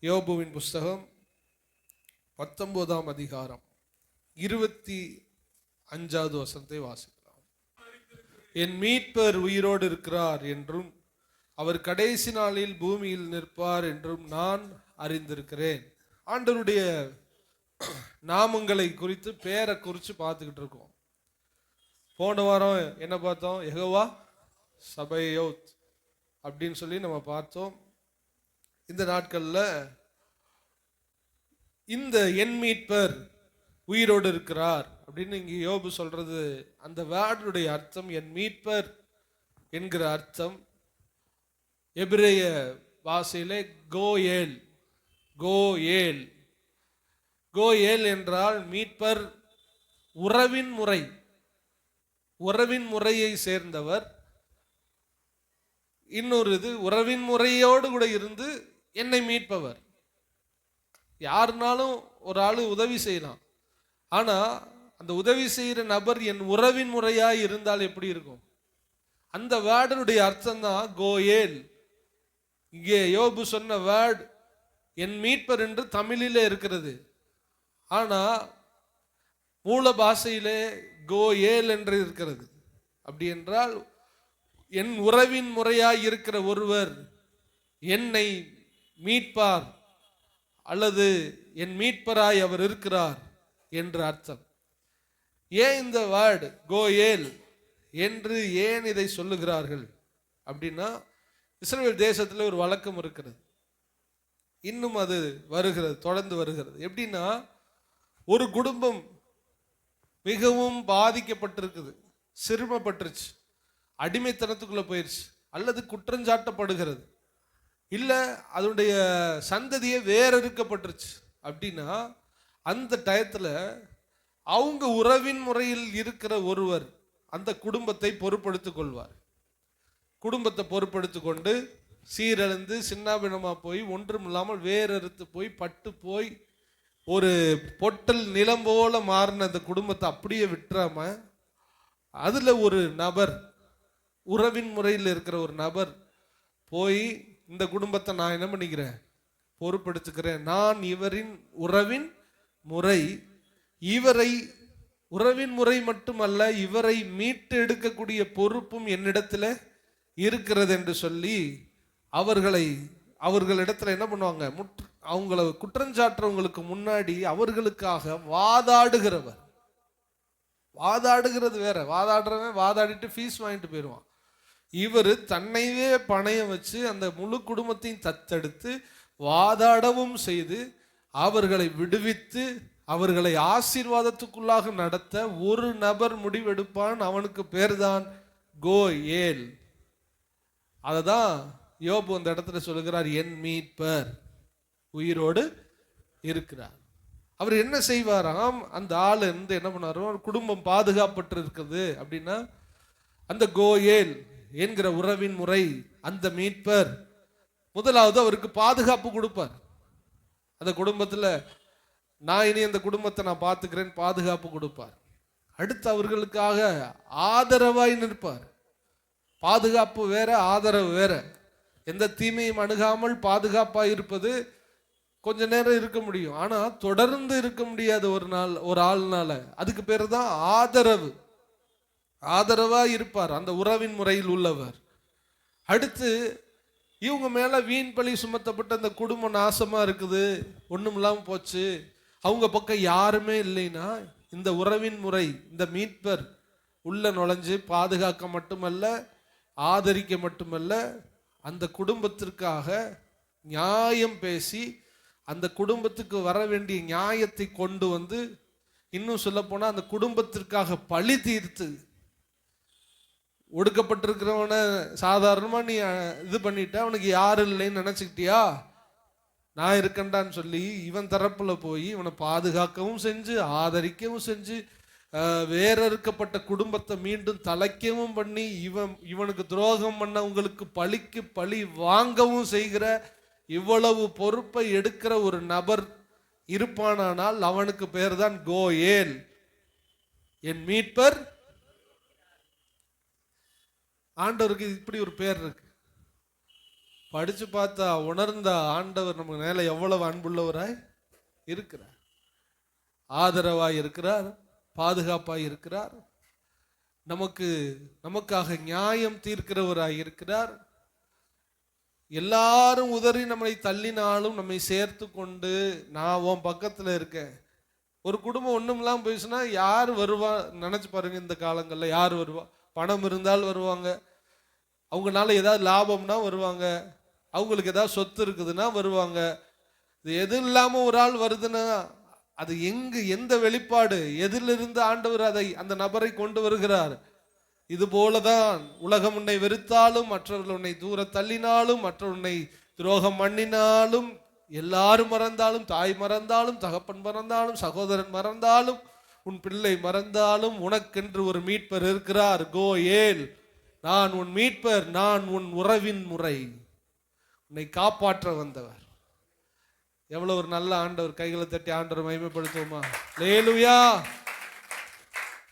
யோபுவின் புஸ்தகம் 19ஆம் அதிகாரம் 25வது வசனத்தை வாசிக்கலாம். என் மீட்பர் உயிரோடு இருக்கிறார் என்றும் அவர் கடைசி நாளில் பூமியில் நிற்பார் என்றும் நான் அறிந்திருக்கிறேன். ஆண்டவருடைய நாமங்களை குறித்து பேரை குறித்து பார்த்துக்கிட்டு இருக்கோம். போன வாரம் என்ன பார்த்தோம்? யெகோவா சபையோத் அப்படின்னு சொல்லி நம்ம பார்த்தோம். இந்த நாட்களில் இந்த என் மீட்பர் உயிரோடு இருக்கிறார் அப்படின்னு இங்கே யோபு சொல்றது, அந்த வேர்டுடைய அர்த்தம் என் மீட்பர் என்கிற அர்த்தம் எபிரேய பாஷையிலே கோயேல். கோயேல் கோயேல் என்றால் மீட்பர், உறவின் முறை, உறவின் முறையை சேர்ந்தவர். இன்னொரு இது உறவின் முறையோடு கூட இருந்து என்னை மீட்பவர். யாருனாலும் ஒரு ஆளு உதவி செய்யலாம், ஆனா அந்த உதவி செய்கிற நபர் என் உறவின் முறையாய் இருந்தால் எப்படி இருக்கும்? அந்த வேர்டனுடைய அர்த்தம் தான் கோயேல். இங்கே யோபு சொன்ன வேர்ட் என் மீட்பர் என்று தமிழிலே இருக்கிறது, ஆனா மூல பாஷையிலே கோயேல் என்று இருக்கிறது. அப்படி என்றால் என் உறவின் முறையாய் இருக்கிற ஒருவர் என்னை மீட்பார் அல்லது என் மீட்பராய் அவர் இருக்கிறார் என்று அர்த்தம். ஏன் இந்த வேர்டு கோயேல் என்று ஏன் இதை சொல்லுகிறார்கள் அப்படின்னா, இஸ்ரவேல் தேசத்தில் ஒரு வழக்கம் இருக்கிறது, இன்னும் அது வருகிறது, தொடர்ந்து வருகிறது. எப்படின்னா, ஒரு குடும்பம் மிகவும் பாதிக்கப்பட்டிருக்குது, சிறுமப்பட்டுருச்சு, அடிமைத்தனத்துக்குள்ள போயிடுச்சு, அல்லது குற்றஞ்சாட்டப்படுகிறது, இல்லை அதனுடைய சந்ததியை வேற இருக்கப்பட்டுருச்சு அப்படின்னா, அந்த டயத்தில் அவங்க உறவின் முறையில் இருக்கிற ஒருவர் அந்த குடும்பத்தை பொறுப்படுத்திக் கொள்வார். குடும்பத்தை பொறுப்படுத்திக் கொண்டு சீரழிந்து சின்னாபினமாக போய் ஒன்றும் இல்லாமல் வேறறுத்து போய் பட்டு போய் ஒரு பொட்டல் நிலம் போல மாறின அந்த குடும்பத்தை அப்படியே விட்டுறாம, அதில் ஒரு நபர், உறவின் முறையில் இருக்கிற ஒரு நபர் போய் இந்த குடும்பத்தை நான் என்ன பண்ணிக்கிறேன், பொறுப்படுத்துக்கிறேன், நான் இவரின் உறவின் முறை, இவரை உறவின் முறை மட்டுமல்ல இவரை மீட்டு எடுக்கக்கூடிய பொறுப்பும் என்னிடத்துல இருக்கிறது என்று சொல்லி அவர்களிடத்துல என்ன பண்ணுவாங்க, அவங்கள குற்றஞ்சாட்டுறவங்களுக்கு முன்னாடி அவர்களுக்காக வாதாடுகிறவர். வாதாடுகிறது வேற, வாதாடுறவன் வாதாடிட்டு ஃபீஸ் வாங்கிட்டு போயிடுவான். இவர் தன்னையே பணையம் வச்சு அந்த முழு குடும்பத்தையும் தத்தெடுத்து வாதாடவும் செய்து அவர்களை விடுவித்து அவர்களை ஆசீர்வாதத்துக்குள்ளாக நடத்த ஒரு நபர் முடிவெடுப்பான். அவனுக்கு பேர் தான் கோயேல். அததான் யோபு அந்த இடத்துல சொல்லுகிறார், என் மீட்பர் உயிரோடு இருக்கிறார். அவர் என்ன செய்வாராம், அந்த ஆள் இருந்து என்ன பண்ணாரோ, குடும்பம் பாதுகாப்பட்டு இருக்குது அப்படின்னா, அந்த கோயேல் என்கிற உறவின் முறை, அந்த மீட்பர் முதலாவது அவருக்கு பாதுகாப்பு கொடுப்பார். அந்த குடும்பத்தில் நான் இனி அந்த குடும்பத்தை நான் பார்த்துக்கிறேன், பாதுகாப்பு கொடுப்பார். அடுத்து அவர்களுக்காக ஆதரவாய் நிற்பார். பாதுகாப்பு வேற, ஆதரவு வேற. எந்த தீமையும் அணுகாமல் பாதுகாப்பாக இருப்பது கொஞ்ச நேரம் இருக்க முடியும், ஆனா தொடர்ந்து இருக்க முடியாது ஒரு ஆள்னால. அதுக்கு பேர் தான் ஆதரவு. ஆதரவா இருப்பார் அந்த உறவின் முறையில் உள்ளவர். அடுத்து இவங்க மேல வீண் பழி சுமத்தப்பட்ட அந்த குடும்பம் நாசமா இருக்குது, ஒண்ணும் இல்லாம போச்சு, அவங்க பக்கம் யாருமே இல்லைன்னா, இந்த உறவின் முறை, இந்த மீட்பர் உள்ள நுழைஞ்சு பாதுகாக்க மட்டுமல்ல, ஆதரிக்க மட்டுமல்ல, அந்த குடும்பத்திற்காக நியாயம் பேசி அந்த குடும்பத்துக்கு வர வேண்டிய நியாயத்தை கொண்டு வந்து, இன்னும் சொல்ல போனா அந்த குடும்பத்திற்காக பழி தீர்த்து, ஒடுக்கப்பட்டிருக்கிறவனை சாதாரணமா நீ இது பண்ணிட்ட, அவனுக்கு யாரும் இல்லைன்னு நினைச்சுக்கிட்டியா, நான் இருக்கண்டான்னு சொல்லி இவன் தரப்புல போய் இவனை பாதுகாக்கவும் செஞ்சு ஆதரிக்கவும் செஞ்சு வேற இருக்கப்பட்ட குடும்பத்தை மீண்டும் தலைக்கவும் பண்ணி இவனுக்கு துரோகம் பண்ணவங்களுக்கு பழிக்கு பழி வாங்கவும் செய்கிற இவ்வளவு பொறுப்பை எடுக்கிற ஒரு நபர் இருப்பானால் அவனுக்கு பேர் தான் கோயேல், என் மீட்பர். ஆண்டவருக்கு இப்படி ஒரு பேர் இருக்கு. படிச்சு பார்த்தா உணர்ந்த ஆண்டவர் நம்ம மேல எவ்வளவு அன்புள்ளவராய் இருக்கிறார், ஆதரவாய் இருக்கிறார், பாதுகாப்பாய் இருக்கிறார், நமக்காக நியாயம் தீர்க்கிறவராய் இருக்கிறார். எல்லாரும் உதறி நம்மை தள்ளினாலும் நம்மை சேர்த்து கொண்டு நான் உன் பக்கத்துல இருக்கேன். ஒரு குடும்பம் ஒண்ணும் இல்லாம போயிடுச்சுன்னா யார் வருவா நினைச்சு பாருங்க. இந்த காலங்கள்ல யார் வருவா? பணம் இருந்தால் வருவாங்க, அவங்களால ஏதாவது லாபம்னா வருவாங்க, அவங்களுக்கு ஏதாவது சொத்து இருக்குதுன்னா வருவாங்க. இது எது இல்லாம ஒரு ஆள் வருதுன்னா அது எந்த வெளிப்பாடு, எதிலிருந்து ஆண்டவர் அந்த நபரை கொண்டு வருகிறார்? இது போலதான் உலகம் உன்னை வெறுத்தாலும், மற்றவர்கள் உன்னை தூர தள்ளினாலும், மற்றவர்கள் உன்னை துரோகம் பண்ணினாலும், எல்லாரும் மறந்தாலும், தாய் மறந்தாலும், தகப்பன் மறந்தாலும், சகோதரன் மறந்தாலும், உன் பிள்ளை மறந்தாலும், உனக்கென்று ஒரு மீட்பர் இருக்கிறார். கோ ஏல், நான் உன் மீட்பர், நான் உன் உறவின் முறை, உன்னை காப்பாற்ற வந்தவர். எவ்வளவு ஒரு நல்ல ஆண்டவர். கைகளை தட்டி ஆண்டவர் மகிமைப்படுத்துவோமா? அல்லேலூயா.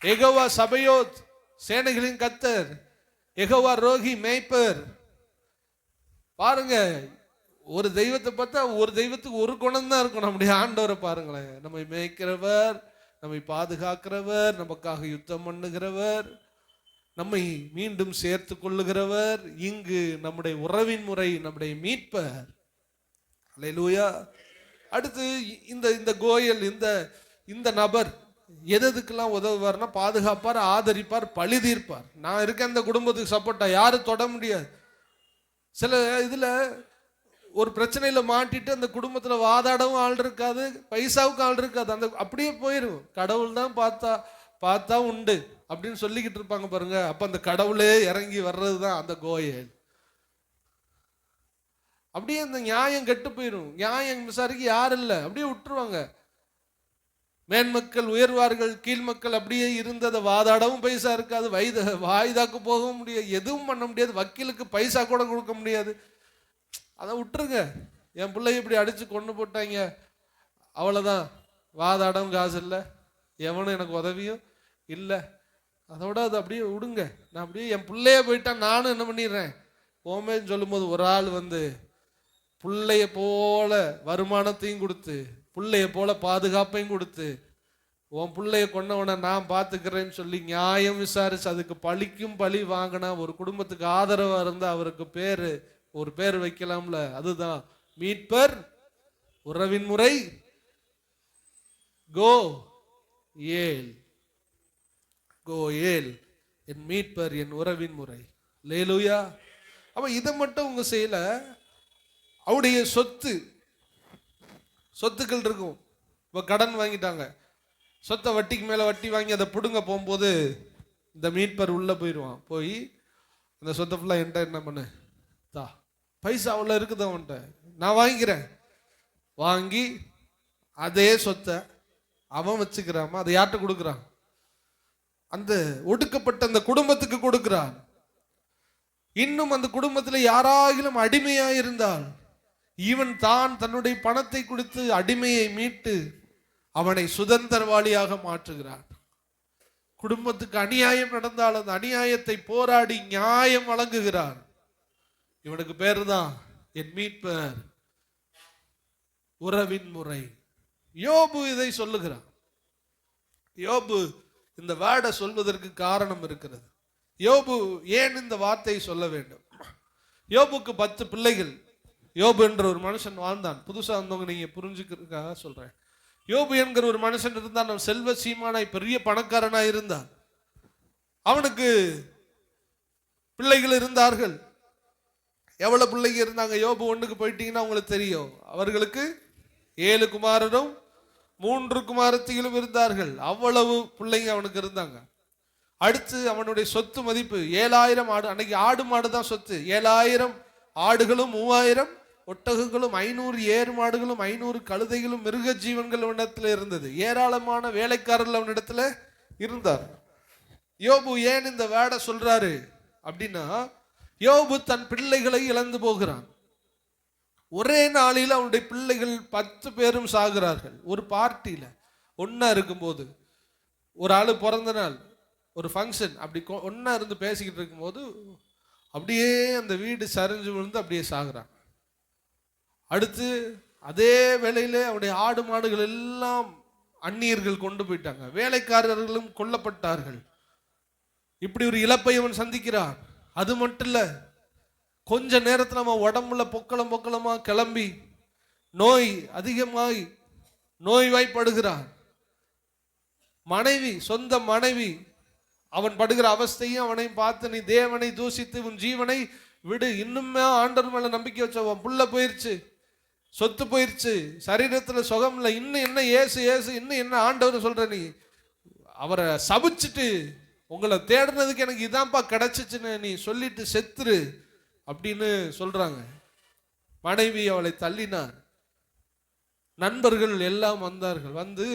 யெகோவா சபையோத், சேனைகளின் கர்த்தர், யெகோவா ரோகி, மேய்ப்பர். பாருங்க, ஒரு தெய்வத்தை பார்த்தா ஒரு தெய்வத்துக்கு ஒரு குணம் தான் இருக்கும். நம்முடைய ஆண்டவரை பாருங்களேன். நம்மை மேய்க்கிறவர், நம்மை பாதுகாக்கிறவர், நமக்காக யுத்தம் பண்ணுகிறவர், நம்மை மீண்டும் சேர்த்து கொள்ளுகிறவர், இங்கு நம்முடைய உறவின் முறை, நம்முடைய மீட்பர். அல்லேலூயா. அடுத்து இந்த கோயல், இந்த நபர் எதுக்கெல்லாம் உதவுவார்னா பாதுகாப்பார், ஆதரிப்பார், பழி தீர்ப்பார். நான் இருக்கேன் இந்த குடும்பத்துக்கு சப்போர்ட்டா, யாரும் தொட முடியாது. சில இதுல ஒரு பிரச்சனையில மாட்டிட்டு அந்த குடும்பத்துல வாதாடவும் ஆள் இருக்காது, பைசாவுக்கு ஆள் இருக்காது, அந்த அப்படியே போயிடும். கடவுள் தான் பார்த்தா உண்டு அப்படின்னு சொல்லிக்கிட்டு இருப்பாங்க பாருங்க. அப்ப அந்த கடவுளே இறங்கி வர்றதுதான் அந்த கோயல். அப்படியே அந்த நியாயம் கெட்டு போயிடும். நியாயம் விசாரிக்க யாரும் இல்லை, அப்படியே விட்டுருவாங்க. மேன்மக்கள் உயர்வார்கள், கீழ்மக்கள் அப்படியே இருந்ததை வாதாடவும் பைசா இருக்காது, வாய்தாக்கு போகவும் முடியாது, எதுவும் பண்ண முடியாது, வக்கீலுக்கு பைசா கூட கொடுக்க முடியாது. அதை விட்டுருங்க. என் பிள்ளைய இப்படி அடிச்சு கொண்டு போட்டாங்க, அவ்வளோதான். வாதாடவும் காசு இல்லை, எவனும் எனக்கு உதவியும் இல்லை, அதோட அது அப்படியே விடுங்க. நான் அப்படியே என் பிள்ளைய போயிட்டா நானும் என்ன பண்ணிடுறேன் ஓமேன்னு சொல்லும்போது ஒரு ஆள் வந்து பிள்ளைய போல வருமானத்தையும் கொடுத்து, பிள்ளைய போல பாதுகாப்பையும் கொடுத்து, உன் பிள்ளைய கொண்டவனை நான் பார்த்துக்கிறேன்னு சொல்லி நியாயம் விசாரிச்சு அதுக்கு பழிக்கும் பழி வாங்கினா ஒரு குடும்பத்துக்கு ஆதரவா இருந்தா அவருக்கு ஒரு பேர் வைக்கலாம்ல. அதுதான் மீட்பர், உறவின் முறை, கோ ஏல். கோ ஏல், என் மீட்பர், என் உறவின் முறை. அல்லேலூயா. அப்ப இதை மட்டும் உங்க செய்யல, அவருடைய சொத்துக்கள் இருக்கும். இப்போ கடன் வாங்கிட்டாங்க, சொத்தை வட்டிக்கு மேலே வட்டி வாங்கி அதை பிடுங்க போகும்போது இந்த மீட்பர் உள்ளே போயிடுவான். போய் அந்த சொத்தை ஃபுல்லாக என்கிட்ட என்ன பண்ணு தா, பைசா அவ்வளோ இருக்குது அவன்கிட்ட, நான் வாங்கிக்கிறேன். வாங்கி அதே சொத்தை அவன் வச்சுக்கிறாம அதை யார்கிட்ட கொடுக்குறான்? அந்த ஒடுக்கப்பட்ட அந்த குடும்பத்துக்கு கொடுக்குறான். இன்னும் அந்த குடும்பத்தில் யாராகிலும் அடிமையா இருந்தால் இவன் தான் தன்னுடைய பணத்தை கொடுத்து அடிமையை மீட்டு அவனை சுதந்திரவாளியாக மாற்றுகிறான். குடும்பத்துக்கு அநியாயம் நடந்தால் அந்த அநியாயத்தை போராடி நியாயம் வழங்குகிறான். இவனுக்கு பேரு தான் என் மீட்பர், உறவின் முறை. யோபு இதை சொல்லுகிறான். யோபு இந்த வேர்டை சொல்வதற்கு காரணம் இருக்கிறது. யோபு ஏன் இந்த வார்த்தையை சொல்ல வேண்டும்? யோபுக்கு 10 பிள்ளைகள். யோபு என்ற ஒரு மனுஷன் வாழ்ந்தான். புதுசா வந்தவங்க நீங்க புரிஞ்சுக்கிறதுக்காக சொல்றேன். யோபு என்கிற ஒரு மனுஷன் இருந்தான். அவன் செல்வ சீமானாய் பெரிய பணக்காரனாய் இருந்தான். அவனுக்கு பிள்ளைகள் இருந்தார்கள். எவ்வளவு பிள்ளைங்க இருந்தாங்க? யோபு 1க்கு போயிட்டீங்கன்னா உங்களுக்கு தெரியும். அவர்களுக்கு 7 குமாரரும் 3 குமாரத்திகளும் இருந்தார்கள். அவ்வளவு பிள்ளைங்க அவனுக்கு இருந்தாங்க. அடுத்து அவனுடைய சொத்து மதிப்பு 7000 ஆடு. அன்னைக்கு ஆடு மாடு தான் சொத்து. 7000 ஆடுகளும் 3000 ஒட்டகங்களும் 500 ஏறு மாடுகளும் 500 கழுதைகளும் மிருக ஜீவன்கள் அவனிடத்துல இருந்தது. ஏராளமான வேலைக்காரர்கள் அவனிடத்துல இருந்தார். யோபு ஏன் இந்த வேர்டை சொல்றாரு அப்படின்னா, யோபு தன் பிள்ளைகளை இழந்து போகிறான். ஒரே நாளில் அவனுடைய பிள்ளைகள் 10 பேரும் சாகிறார்கள். ஒரு பார்ட்டியில ஒன்னா இருக்கும்போது, ஒரு ஆளு பிறந்த நாள், ஒரு ஃபங்க்ஷன், அப்படி ஒன்னா இருந்து பேசிக்கிட்டு இருக்கும்போது அப்படியே அந்த வீடு சரிஞ்சு விழுந்து அப்படியே சாகுறான். அடுத்து அதே வேளையிலே அவருடைய ஆடு மாடுகள் எல்லாம் அந்நியர்கள் கொண்டு போயிட்டாங்க, வேலைக்காரர்களும் கொல்லப்பட்டார்கள். இப்படி ஒரு இழப்பை அவன் சந்திக்கிறான். அது மட்டும் இல்ல, கொஞ்ச நேரத்தில் நம்ம உடம்புல பொக்களமா கிளம்பி நோய் அதிகமாய் நோய்வாய்ப்படுகிறான். மனைவி, சொந்த மனைவி, அவன் படுகிற அவஸ்தையும் அவனையும் பார்த்து, நீ தேவனை தூசித்து உன் ஜீவனை விடு, இன்னுமே ஆண்டவர் மேல நம்பிக்கை வச்சவன், புள்ள போயிருச்சு, சொத்து போயிருச்சு, சரீரத்துல சுகம் இல்லை, இன்னும் என்ன ஏசு ஏசு, இன்னும் என்ன ஆண்டவர் சொல்ற, நீ அவரை சபிச்சுட்டு உங்களை தேடுனதுக்கு எனக்கு இதான்ப்பா கிடைச்சிச்சுன்னு நீ சொல்லிட்டு செத்துரு அப்படின்னு சொல்றாங்க. மனைவி அவளை தள்ளினார். நண்பர்கள் எல்லாம் வந்தார்கள். வந்து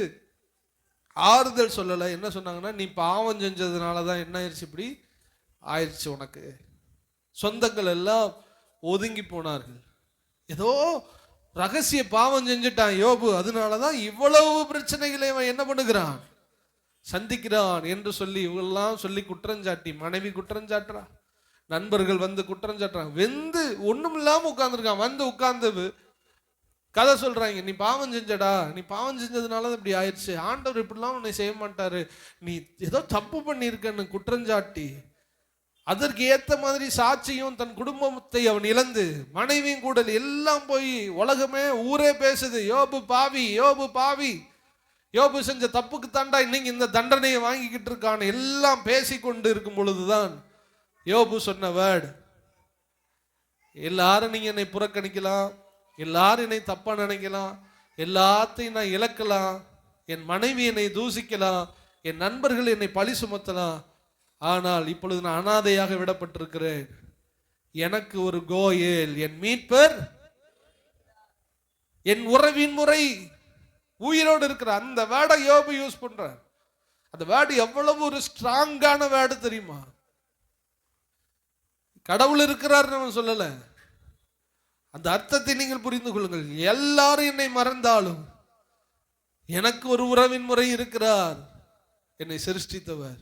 ஆறுதல் சொல்லலை. என்ன சொன்னாங்கன்னா, நீ பாவம் செஞ்சதுனால தான் என்ன ஆயிடுச்சு, இப்படி ஆயிடுச்சு உனக்கு. சொந்தங்கள் எல்லாம் ஒதுங்கி போனார்கள். ஏதோ ரகசிய பாவம் செஞ்சுட்டான் யோபு, அதனாலதான் இவ்வளவு பிரச்சனைகளை அவன் என்ன பண்ணுகிறான், சந்திக்கிறான் என்று சொல்லி இவங்கெல்லாம் சொல்லி குற்றஞ்சாட்டி, மனைவி குற்றஞ்சாட்டுறா, நண்பர்கள் வந்து குற்றஞ்சாட்டுறாங்க. வெந்து ஒண்ணும் இல்லாம உட்கார்ந்துருக்கான். வந்து உட்கார்ந்து கதை சொல்றாங்க, நீ பாவம் செஞ்சடா, நீ பாவம் செஞ்சதுனால இப்படி ஆயிடுச்சு, ஆண்டவர் இப்படிலாம் உன்னை செய்ய மாட்டாரு, நீ ஏதோ தப்பு பண்ணியிருக்கன்னு குற்றஞ்சாட்டி, அதற்கு ஏத்த மாதிரி சாட்சியும் தன் குடும்பத்தை அவன் இழந்து, மனைவியும் கூட எல்லாம் போய் உலகமே ஊரே பேசுது, யோபு பாவி, யோபு பாவி, யோபு செஞ்ச தப்புக்கு தாண்டா இன்னைக்கு இந்த தண்டனையை வாங்கிக்கிட்டு இருக்கான், எல்லாம் பேசிக்கொண்டு இருக்கும் பொழுதுதான் யோபு சொன்ன வேர்டு, எல்லாரும் நீங்க என்னை புறக்கணிக்கலாம், எல்லாரும் என்னை தப்பா நினைக்கலாம், எல்லாத்தையும் நான் இழக்கலாம், என் மனைவி என்னை தூசிக்கலாம், என் நண்பர்கள் என்னை பழி சுமத்தலாம், ஆனால் இப்பொழுது நான் அனாதையாக விடப்பட்டிருக்கிறேன், எனக்கு ஒரு கோயேல் என் மீட்பர் என் உறவின் முறை உயிரோடு இருக்கிற அந்த வேர்டை யோபு யூஸ் பண்ற. அந்த வேர்டு எவ்வளவு ஒரு ஸ்ட்ராங்கான வேர்டு தெரியுமா? கடவுள் இருக்கிறார் நம்ம சொல்லல, அந்த அர்த்தத்தை நீங்கள் புரிந்து கொள்ளுங்கள். எல்லாரும் என்னை மறந்தாலும் எனக்கு ஒரு உறவின் முறை இருக்கிறார், என்னை சிருஷ்டித்தவர்.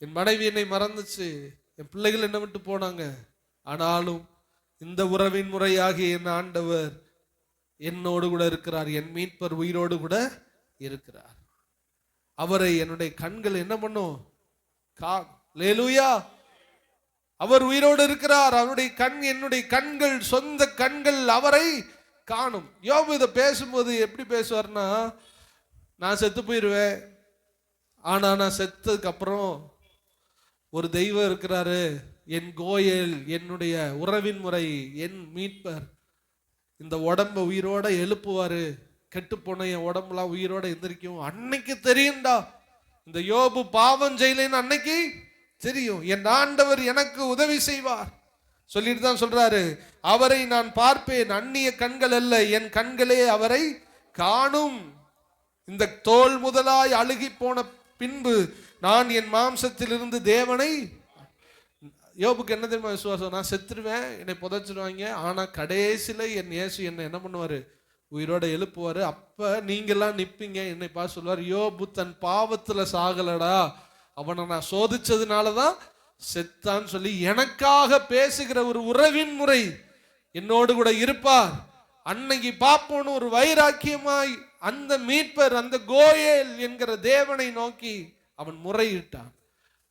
என் மனைவி என்னை மறந்துச்சு, என் பிள்ளைகள் என்னை விட்டு போனாங்க, ஆனாலும் இந்த உறவின் முறையாகிய என் ஆண்டவர் என்னோடு கூட இருக்கிறார், என் மீட்பர் உயிரோடு கூட இருக்கிறார். அவரை என்னுடைய கண்கள் என்ன பண்ணும், அல்லேலூயா, அவர் உயிரோடு இருக்கிறார், அவருடைய கண், என்னுடைய கண்கள், சொந்த கண்கள் அவரை காணும். யோபு இதை பேசும்போது எப்படி பேசுவார்னா, நான் செத்து போயிடுவேன், ஆனா நான் செத்ததுக்கு அப்புறம் ஒரு தெய்வம் இருக்கிறாரு, என் கோயல், என்னுடைய உறவின் முறை, என் மீட்பர், இந்த உடம்ப உயிரோட எழுப்புவாரு, கெட்டு போன என் உடம்புலாம் உயிரோட எந்திரிக்கும். அன்னைக்கு தெரியும்டா இந்த யோபு பாவம் செய்யலைன்னு, அன்னைக்கு தெரியும், என் ஆண்டவர் எனக்கு உதவி செய்வார் சொல்லிட்டு தான் சொல்றாரு, அவரை நான் பார்ப்பேன், அந்நிய கண்கள் அல்ல, என் கண்களே அவரை காணும். இந்த தோல் முதலாய் அழுகி போன பின்பு நான் என் மாம்சத்திலிருந்து தேவனை, யோபுக்கு என்ன தெரியுமா விசுவாசம், நான் செத்துருவேன், என்னை புதைச்சிருவாங்க, ஆனா கடைசியில என் இயேசு என்னை என்ன பண்ணுவாரு, உயிரோட எழுப்புவாரு, அப்ப நீங்கெல்லாம் நிப்பீங்க, என்னை பார்த்து சொல்லுவார், யோபு தன் பாவத்துல சாகலடா, அவனை நான் சோதிச்சதுனாலதான் செத்தான்னு சொல்லி எனக்காக பேசுகிற ஒரு உறவின் முறை என்னோடு கூட இருப்பார், அன்னைக்கு பார்ப்போன்னு ஒரு வைராக்கியமாய் அந்த மீட்பர், அந்த கோயேல் என்கிற தேவனை நோக்கி அவன் முறையிட்டான்.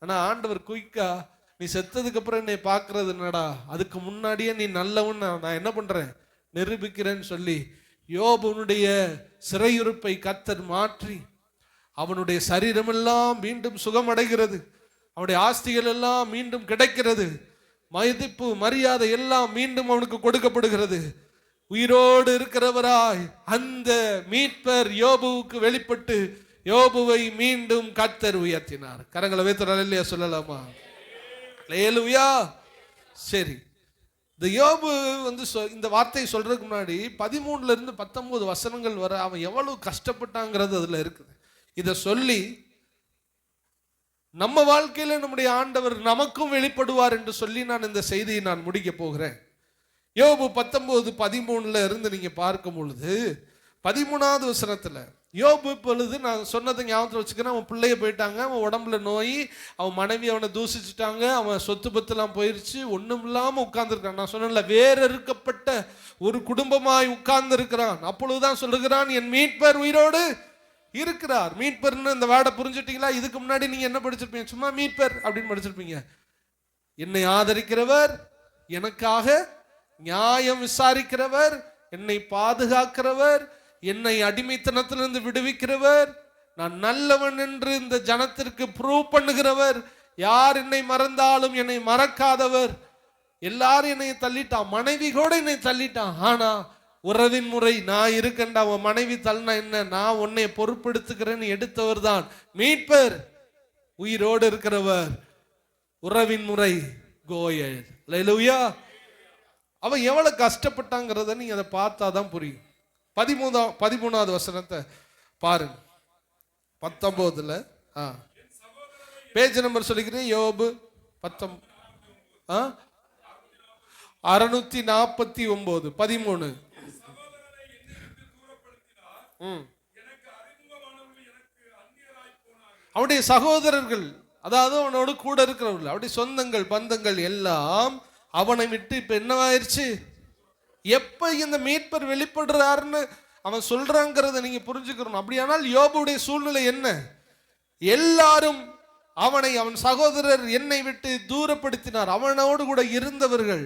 ஆனா ஆண்டவர் குயிக்கா, நீ செத்ததுக்கு அப்புறம் என்னை பார்க்கறது என்னடா, அதுக்கு முன்னாடியே நீ நல்லவன் நான் என்ன பண்றேன் நிரூபிக்கிறேன்னு சொல்லி யோபுனுடைய சிறையிருப்பை கர்த்தர் மாற்றி அவனுடைய சரீரமெல்லாம் மீண்டும் சுகமடைகிறது, அவனுடைய ஆஸ்திகள் எல்லாம் மீண்டும் கிடைக்கிறது, மதிப்பு மரியாதை எல்லாம் மீண்டும் அவனுக்கு கொடுக்கப்படுகிறது. உயிரோடு இருக்கிறவராய் அந்த மீட்பர் யோபுவுக்கு வெளிப்பட்டு யோபுவை மீண்டும் கர்த்தர் உயர்த்தினார். கரங்களை வைத்து அல்லேலூயா சொல்லலாமா? அல்லேலூயா. சரி, இந்த யோபு வந்து இந்த வார்த்தையை சொல்றதுக்கு முன்னாடி 13 இருந்து 19 வசனங்கள் வர அவன் எவ்வளவு கஷ்டப்பட்டாங்கிறது அதுல இருக்குது. இதை சொல்லி நம்ம வாழ்க்கையில நம்முடைய ஆண்டவர் நமக்கும் வெளிப்படுவார் என்று சொல்லி நான் இந்த செய்தியை நான் முடிக்க போகிறேன். யோபு 19:13 இருந்து நீங்க பார்க்கும் பொழுது, 13வது வசனத்துல யோபு இப்பொழுது நான் சொன்னதை ஞாபகத்தில் வச்சுக்கிறேன். அவன் பிள்ளைய போயிட்டாங்க, அவன் உடம்புல நோய், அவன் மனைவி அவனை தூசிச்சுட்டாங்க, அவன் சொத்து பத்துலாம் போயிருச்சு, ஒன்றும் இல்லாமல் உட்கார்ந்துருக்கான். நான் சொன்னேன்ல, வேற இருக்கப்பட்ட ஒரு குடும்பமாய் உட்கார்ந்து இருக்கிறான். அப்பொழுதுதான் சொல்லுகிறான், என் மீட்பர் உயிரோடு இருக்கிறார். மீட்பர்னு இந்த வேர்டை புரிஞ்சுட்டீங்களா? இதுக்கு முன்னாடி நீங்க என்ன படிச்சிருப்பீங்க? சும்மா மீட்பர் அப்படின்னு படிச்சிருப்பீங்க. என்னை ஆதரிக்கிறவர், எனக்காக நியாயம் விசாரிக்கிறவர், என்னை பாதுகாக்கிறவர், என்னை அடிமைத்தனத்திலிருந்து விடுவிக்கிறவர், நான் நல்லவன் என்று இந்த ஜனத்திற்கு ப்ரூவ் பண்ணுகிறவர், யார் என்னை மறந்தாலும் என்னை மறக்காதவர். எல்லாரும் என்னை தள்ளிட்டான், மனைவி கூட என்னை தள்ளிட்டான், ஆனா உறவின் முறை நான் இருக்கேன்டா, உன் மனைவி தள்ளினா என்ன, நான் உன்னை பொறுப்பெடுத்துக்கிறேன்னு எடுத்தவர் தான் மீட்பர், உயிரோடு இருக்கிறவர், உறவின் முறை கோயல். அல்லேலூயா. அவன் எவ்வளவு கஷ்டப்பட்டாங்கிறத நீங்க அதை பார்த்தாதான் புரியும். 13வது வசனத்தை பாருங்க. 19ல பேஜ் நம்பர் சொல்லிக்கிறேன். யோபு 649 13. அவனுடைய சகோதரர்கள், அதாவது அவனோடு கூட இருக்கிறவர்கள், அவருடைய சொந்தங்கள் பந்தங்கள் எல்லாம் அவனை விட்டு இப்ப என்னவாயிருச்சு? எப்ப இந்த மீட்பர் வெளிப்படுறாருன்னு அவன் சொல்றாங்கிறத நீங்க புரிஞ்சுக்கணும். அப்படியானால் யோபுடைய சூழ்நிலை என்ன? எல்லாரும் அவனை, அவன் சகோதரர் என்னை விட்டு தூரப்படுத்தினார். அவனோடு கூட இருந்தவர்கள்,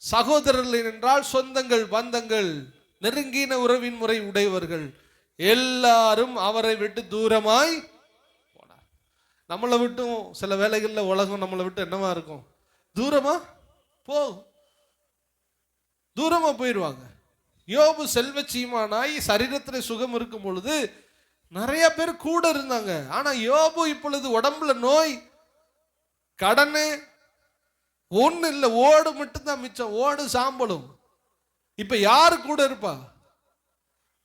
சகோதரர்கள் என்றால் சொந்தங்கள் பந்தங்கள், நெருங்கின உறவின் முறை உடையவர்கள், எல்லாரும் அவரை விட்டு தூரமாய் போனார். நம்மளை விட்டும் சில வேளைகள்ல உலகம் நம்மளை விட்டு என்னவா இருக்கும்? தூரமா தூரமா போயிடுவாங்க. யோபு செல்வ சீமானாய் சரீரத்துல சுகம் இருக்கும் பொழுது நிறைய பேர் கூட இருந்தாங்க. ஆனா யோபு இப்பொழுது உடம்புல நோய், கடனு, ஒண்ணு இல்லை, ஓடு மட்டும்தான் மிச்சம், ஓடு சாம்பலும். இப்ப யாரு கூட இருப்பா?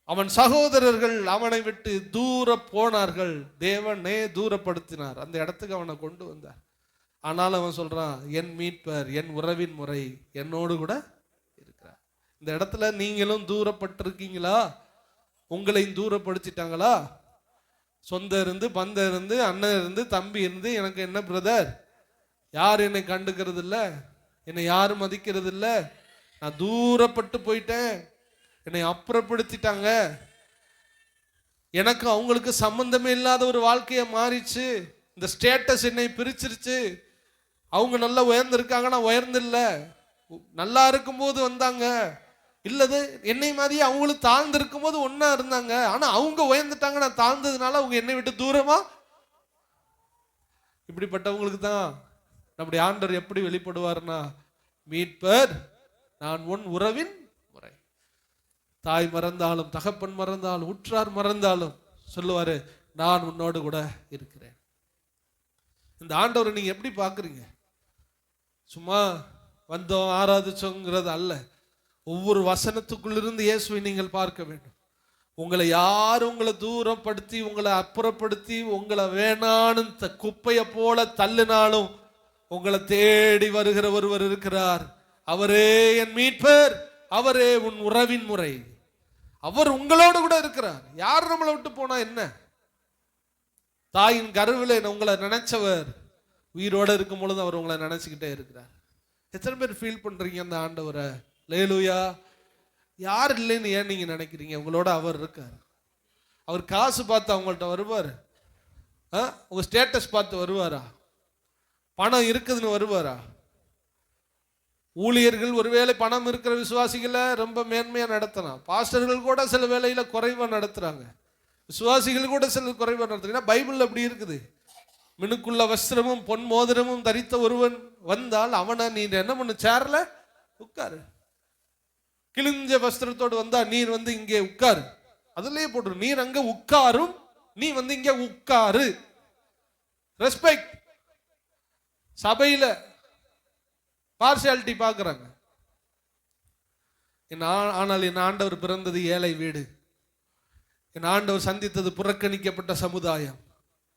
அவன் சகோதரர்கள் அவனை விட்டு தூர போனார்கள். தேவனே தூரப்படுத்தினார், அந்த இடத்துக்கு அவனை கொண்டு வந்தார். ஆனாலும் அவன் சொல்றான், என் மீட்பர், என் உறவின் முறை என்னோடு கூட இருக்கிறார். இந்த இடத்துல நீங்களும் தூரப்பட்டிருக்கீங்களா? உங்களையும் தூரப்படுத்திட்டாங்களா? சொந்தம் இருந்து, பந்தம் இருந்து, அண்ணன் இருந்து, தம்பி இருந்து, எனக்கு என்ன பிரதர், யார் என்னை கண்டுக்கிறது இல்லை, என்னை யாரும் மதிக்கிறது இல்லை, நான் தூரப்பட்டு போயிட்டேன், என்னை அப்புறப்படுத்திட்டாங்க, எனக்கு அவங்களுக்கு சம்பந்தமே இல்லாத ஒரு வாழ்க்கையை மாறிச்சு, இந்த ஸ்டேட்டஸ் என்னை பிரிச்சிருச்சு. அவங்க நல்லா உயர்ந்திருக்காங்க, நான் உயர்ந்தில்லை. நல்லா இருக்கும்போது வந்தாங்க, இல்லது என்னை மாதிரியே அவங்களும் தாழ்ந்து இருக்கும் போது ஒன்னா இருந்தாங்க, ஆனா அவங்க உயர்ந்துட்டாங்க, நான் தாழ்ந்ததுனால அவங்க என்னை விட்டு தூரமா. இப்படிப்பட்டவங்களுக்கு தான் நம்முடைய ஆண்டவர் எப்படி வெளிப்படுவார்னா, மீட்பர், நான் உன் உறவின் முறை. தாய் மறந்தாலும், தகப்பன் மறந்தாலும், உற்றார் மறந்தாலும் சொல்லுவாரு, நான் உன்னோடு கூட இருக்கிறேன். இந்த ஆண்டவரை நீங்க எப்படி பாக்குறீங்க? சும்மா வந்தோம் ஆராதிச்சோங்கிறது அல்ல. ஒவ்வொரு வசனத்துக்குள்ளிருந்து இயேசுவை நீங்கள் பார்க்க வேண்டும். உங்களை யார் உங்களை தூரப்படுத்தி, உங்களை அப்புறப்படுத்தி, உங்களை வேணான்னு குப்பையை போல தள்ளினாலும் உங்களை தேடி வருகிற ஒருவர் இருக்கிறார். அவரே என் மீட்பர், அவரே உன் உறவின் முறை. அவர் உங்களோடு கூட இருக்கிறார். யார் நம்மளை விட்டு போனா என்ன? தாயின் கருவிலே உங்களை நினைச்சவர் உயிரோடு இருக்கும் பொழுது அவர் உங்களை நினைச்சுக்கிட்டே இருக்கிறார். எத்தனை பேர் ஃபீல் பண்றீங்க அந்த ஆண்டவரை? அல்லேலூயா. யார் இல்லைன்னு ஏன் நீங்க நினைக்கிறீங்க? உங்களோட அவர் இருக்கார். அவர் காசு பார்த்து அவங்கள்ட்ட வருவார்? உங்க ஸ்டேட்டஸ் பார்த்து வருவாரா? பணம் இருக்குதுன்னு வருவாரா? ஊழியர்கள் ஒருவேளை பணம் இருக்கிற விசுவாசிகளை ரொம்ப மேன்மையா நடத்தலாம். பாஸ்டர்கள் கூட சில வேளையில குறைவா நடத்துறாங்க. விசுவாசிகள் கூட சில குறைவா நடத்துறாங்க. பைபிள் அப்படி இருக்குது. மினுக்குள்ள வஸ்திரமும் பொன் மோதிரமும் தரித்த ஒருவன் வந்தால் அவனை நீ என்ன பண்ணு, சேர்ல உட்காரு. கிழிஞ்ச வஸ்திரத்தோடு வந்தா நீர் வந்து இங்கே உட்காரு, அதுலயே போட்டு நீர் அங்க உட்காரும், நீ வந்து இங்க உட்காரு. ரெஸ்பெக்ட். சபையில பார்சியாலிட்டி பார்க்கறாங்க. ஆனால் என் ஆண்டவர் பிறந்தது ஏழை வீடு, என் ஆண்டவர் சந்தித்தது புறக்கணிக்கப்பட்ட சமுதாயம்.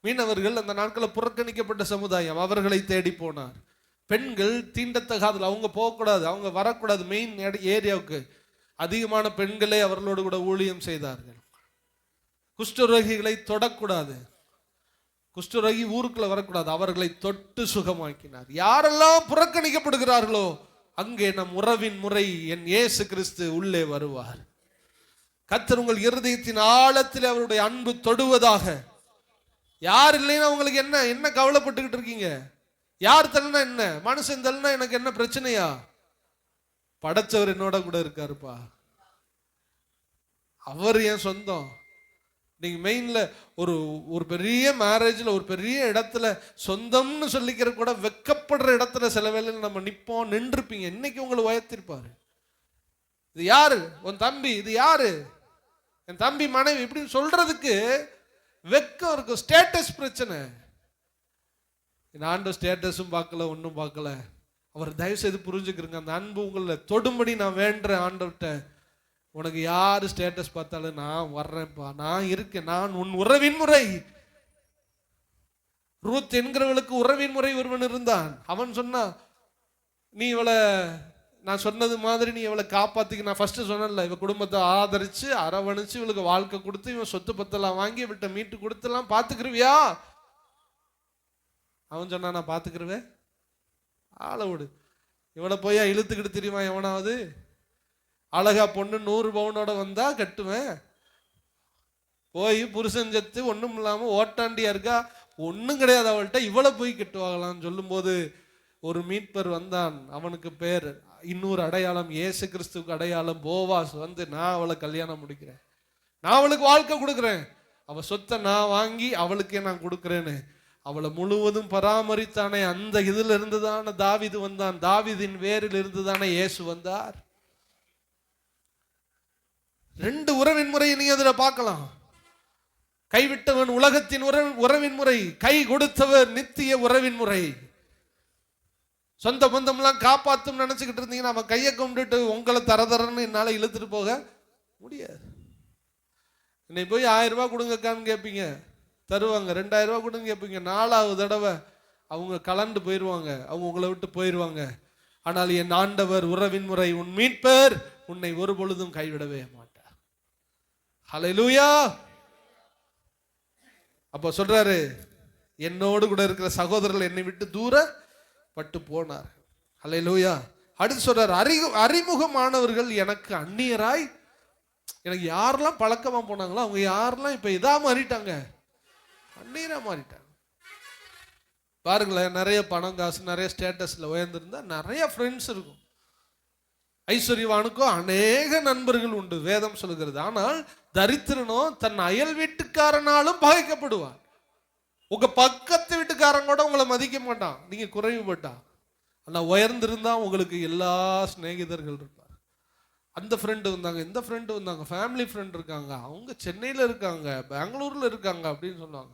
மீனவர்கள் அந்த நாட்களில் புறக்கணிக்கப்பட்ட சமுதாயம், அவர்களை தேடி போனார். பெண்கள் தீண்டத்தகாதல், அவங்க போகக்கூடாது, அவங்க வரக்கூடாது மெயின் ஏரியாவுக்கு. அதிகமான பெண்களே அவர்களோடு கூட ஊழியம் செய்தார்கள். குஷ்டரோகிகளை தொடக்கூடாது, குஷ்டரோகி ஊருக்குள்ள வரக்கூடாது, அவர்களை தொட்டு சுகமாக்கினார். யாரெல்லாம் புறக்கணிக்கப்படுகிறார்களோ அங்கே நம் உறவின் முறை என் இயேசு கிறிஸ்து உள்ளே வருவார். கர்த்தர் உங்கள் இருதயத்தின் ஆழத்தில் அவருடைய அன்பு தொடுவதாக. யார் இல்லைன்னா உங்களுக்கு என்ன என்ன கவலைப்பட்டுக்கிட்டு இருக்கீங்க? யார் தள்ளினா என்ன, மனுஷன் தள்ளினா எனக்கு என்ன பிரச்சனையா? படைச்சவர் என்னோட கூட இருக்காருப்பா, அவர் என் சொந்தம். நீங்க மெயின்ல ஒரு ஒரு பெரிய மேரேஜ்ல ஒரு பெரிய இடத்துல சொந்தம்னு சொல்லிக்கிற கூட வெக்கப்படுற இடத்துல சில வேளையில நம்ம நிப்போம், நின்றுப்பீங்க. இன்னைக்கு உங்களை உயர்த்திருப்பாரு. இது யாரு? உன் தம்பி. இது யாரு? என் தம்பி மனைவி. இப்படின்னு சொல்றதுக்கு வெக்கம் இருக்கும். ஸ்டேட்டஸ் பிரச்சனை. ஆண்டவர் ஸ்டேட்டஸும் பார்க்கல, ஒன்றும் பார்க்கல. அவர் தயவு செய்து புரிஞ்சுக்கிறங்க. அந்த அன்பு உங்களை தொடும்படி நான் வேண்டுறேன் ஆண்டவர்கிட்ட. உனக்கு யாரு ஸ்டேட்டஸ் பார்த்தாலும் நான் வர்றேன்ப்பா, நான் இருக்கேன், நான் உன் உறவின் முறை. ரூத் என்கிறவளுக்கு உறவின் முறை ஒருவன் இருந்தான். அவன் சொன்னா, நீ இவளை நான் சொன்னது மாதிரி நீ இவளை காப்பாத்திக்க. நான் ஃபர்ஸ்ட் சொன்னல, இவ குடும்பத்தை ஆதரிச்சு அரவணைச்சு இவளுக்கு வாழ்க்கை கொடுத்து இவன் சொத்து பத்தெல்லாம் வாங்கி இவள்கிட்ட மீட்டு கொடுத்தெல்லாம் பார்த்துக்கிருவியா? அவன் சொன்னா, நான் பார்த்துக்கிருவேன், ஆளை விடு. இவளை போய் இழுத்துக்கிட்டு தெரியுமா எவனாவது? அழகா பொண்ணு 100 பவுனோட வந்தா கட்டுவேன். போய் புருஷன் செத்து ஒன்றும் இல்லாம ஓட்டாண்டியா இருக்கா, ஒன்றும் கிடையாது அவள்கிட்ட, இவளை போய் கட்டுவாங்களான்னு சொல்லும் போது ஒரு மீட்பர் வந்தான். அவனுக்கு பேர் இன்னொரு அடையாளம், இயேசு கிறிஸ்துவுக்கு அடையாளம் போவாஸ் வந்து, நான் அவளை கல்யாணம் முடிக்கிறேன், நான் அவளுக்கு வாழ்க்கை கொடுக்குறேன், அவள் சொத்தை நான் வாங்கி அவளுக்கே நான் கொடுக்குறேன்னு அவளை முழுவதும் பராமரித்தானே. அந்த இதுல இருந்துதானே தாவீது வந்தான். தாவீதின் வேரில் இருந்துதானே இயேசு வந்தார். 2 உறவின் முறையை நீங்க அதுல பார்க்கலாம். கைவிட்டவன் உலகத்தின் உறவின் முறை, கை கொடுத்தவர் நித்திய உறவின் முறை. சொந்த பந்தம்லாம் காப்பாத்தும் நினைச்சுக்கிட்டு இருந்தீங்கன்னா அவன் கையை கும்பிட்டுட்டு உங்களை தரன்னு என்னால இழுத்துட்டு போக முடியாது. இன்னைக்கு போய் 1000 ரூபாய் கொடுங்கக்கான்னு கேட்பீங்க, தருவாங்க. 2000 ரூபாய் கொடுங்க கேட்பீங்க, 4வது தடவை அவங்க கலண்டு போயிடுவாங்க, அவங்க உங்களை விட்டு போயிடுவாங்க. ஆனால் என் ஆண்டவர் உறவின் முறை, உன் மீட்பர் உன்னை ஒரு பொழுதும் கைவிடவே மாட்டார். ஹல்லேலூயா. அப்ப சொல்றாரு, என்னோடு கூட இருக்கிற சகோதரர்கள் என்னை விட்டு தூர பட்டு போனார். ஹல்லேலூயா. அடுத்து சொல்றாரு, அறிமுகமானவர்கள் எனக்கு அந்நியராய். எனக்கு யாரெல்லாம் பழக்கமா போனாங்களோ அவங்க யாரெல்லாம் இப்ப இதா மாறிட்டாங்க, அந்நியரா மாறிட்டாங்க. பாருங்களேன், நிறைய பணம் காசு நிறைய ஸ்டேட்டஸ்ல உயர்ந்திருந்தா நிறைய ஃப்ரெண்ட்ஸ் இருக்கும். ஐஸ்வர்யவானுக்கும் அநேக நண்பர்கள் உண்டு வேதம் சொல்லுகிறது. ஆனால் தரித்திரனோ தன் அயல் வீட்டுக்காரனாலும் பகைக்கப்படுவான். உங்க பக்கத்து வீட்டுக்காரன் கூட உங்களை மதிக்க மாட்டான் நீங்க குறைவுபட்டா. ஆனா உயர்ந்திருந்தா உங்களுக்கு எல்லா சிநேகிதர்கள் இருப்பார். அந்த ஃப்ரெண்டு வந்தாங்க, இந்த ஃப்ரெண்டு வந்தாங்க, ஃபேமிலி ஃப்ரெண்ட் இருக்காங்க, அவங்க சென்னையில இருக்காங்க, பெங்களூர்ல இருக்காங்க அப்படின்னு சொன்னாங்க.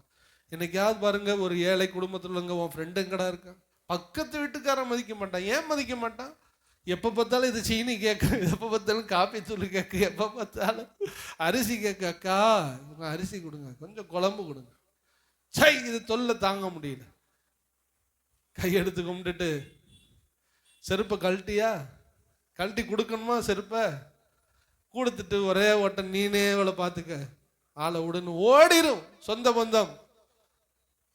என்னைக்காவது பாருங்க, ஒரு ஏழை குடும்பத்தில் உள்ளவங்க உன் ஃப்ரெண்டு எங்கடா இருக்கான், பக்கத்து வீட்டுக்காரன் மதிக்க மாட்டான். ஏன் மதிக்க மாட்டான்? எப்போ பார்த்தாலும் இது சீனி கேட்க, எப்போ பார்த்தாலும் காப்பி தூள் கேட்க, எப்போ பார்த்தாலும் அரிசி கேட்க. அக்கா அரிசி கொடுங்க, கொஞ்சம் குழம்பு கொடுங்க. சை, இது தொல்லை தாங்க முடியல. கையெடுத்து கும்பிட்டுட்டு செருப்பை கழட்டியா, கழட்டி கொடுக்கணுமா செருப்பை கொடுத்துட்டு ஒரே ஓட்டம், நீனே அவளை பார்த்துக்க, ஆளை விடுன்னு ஓடிரும் சொந்த பந்தம்.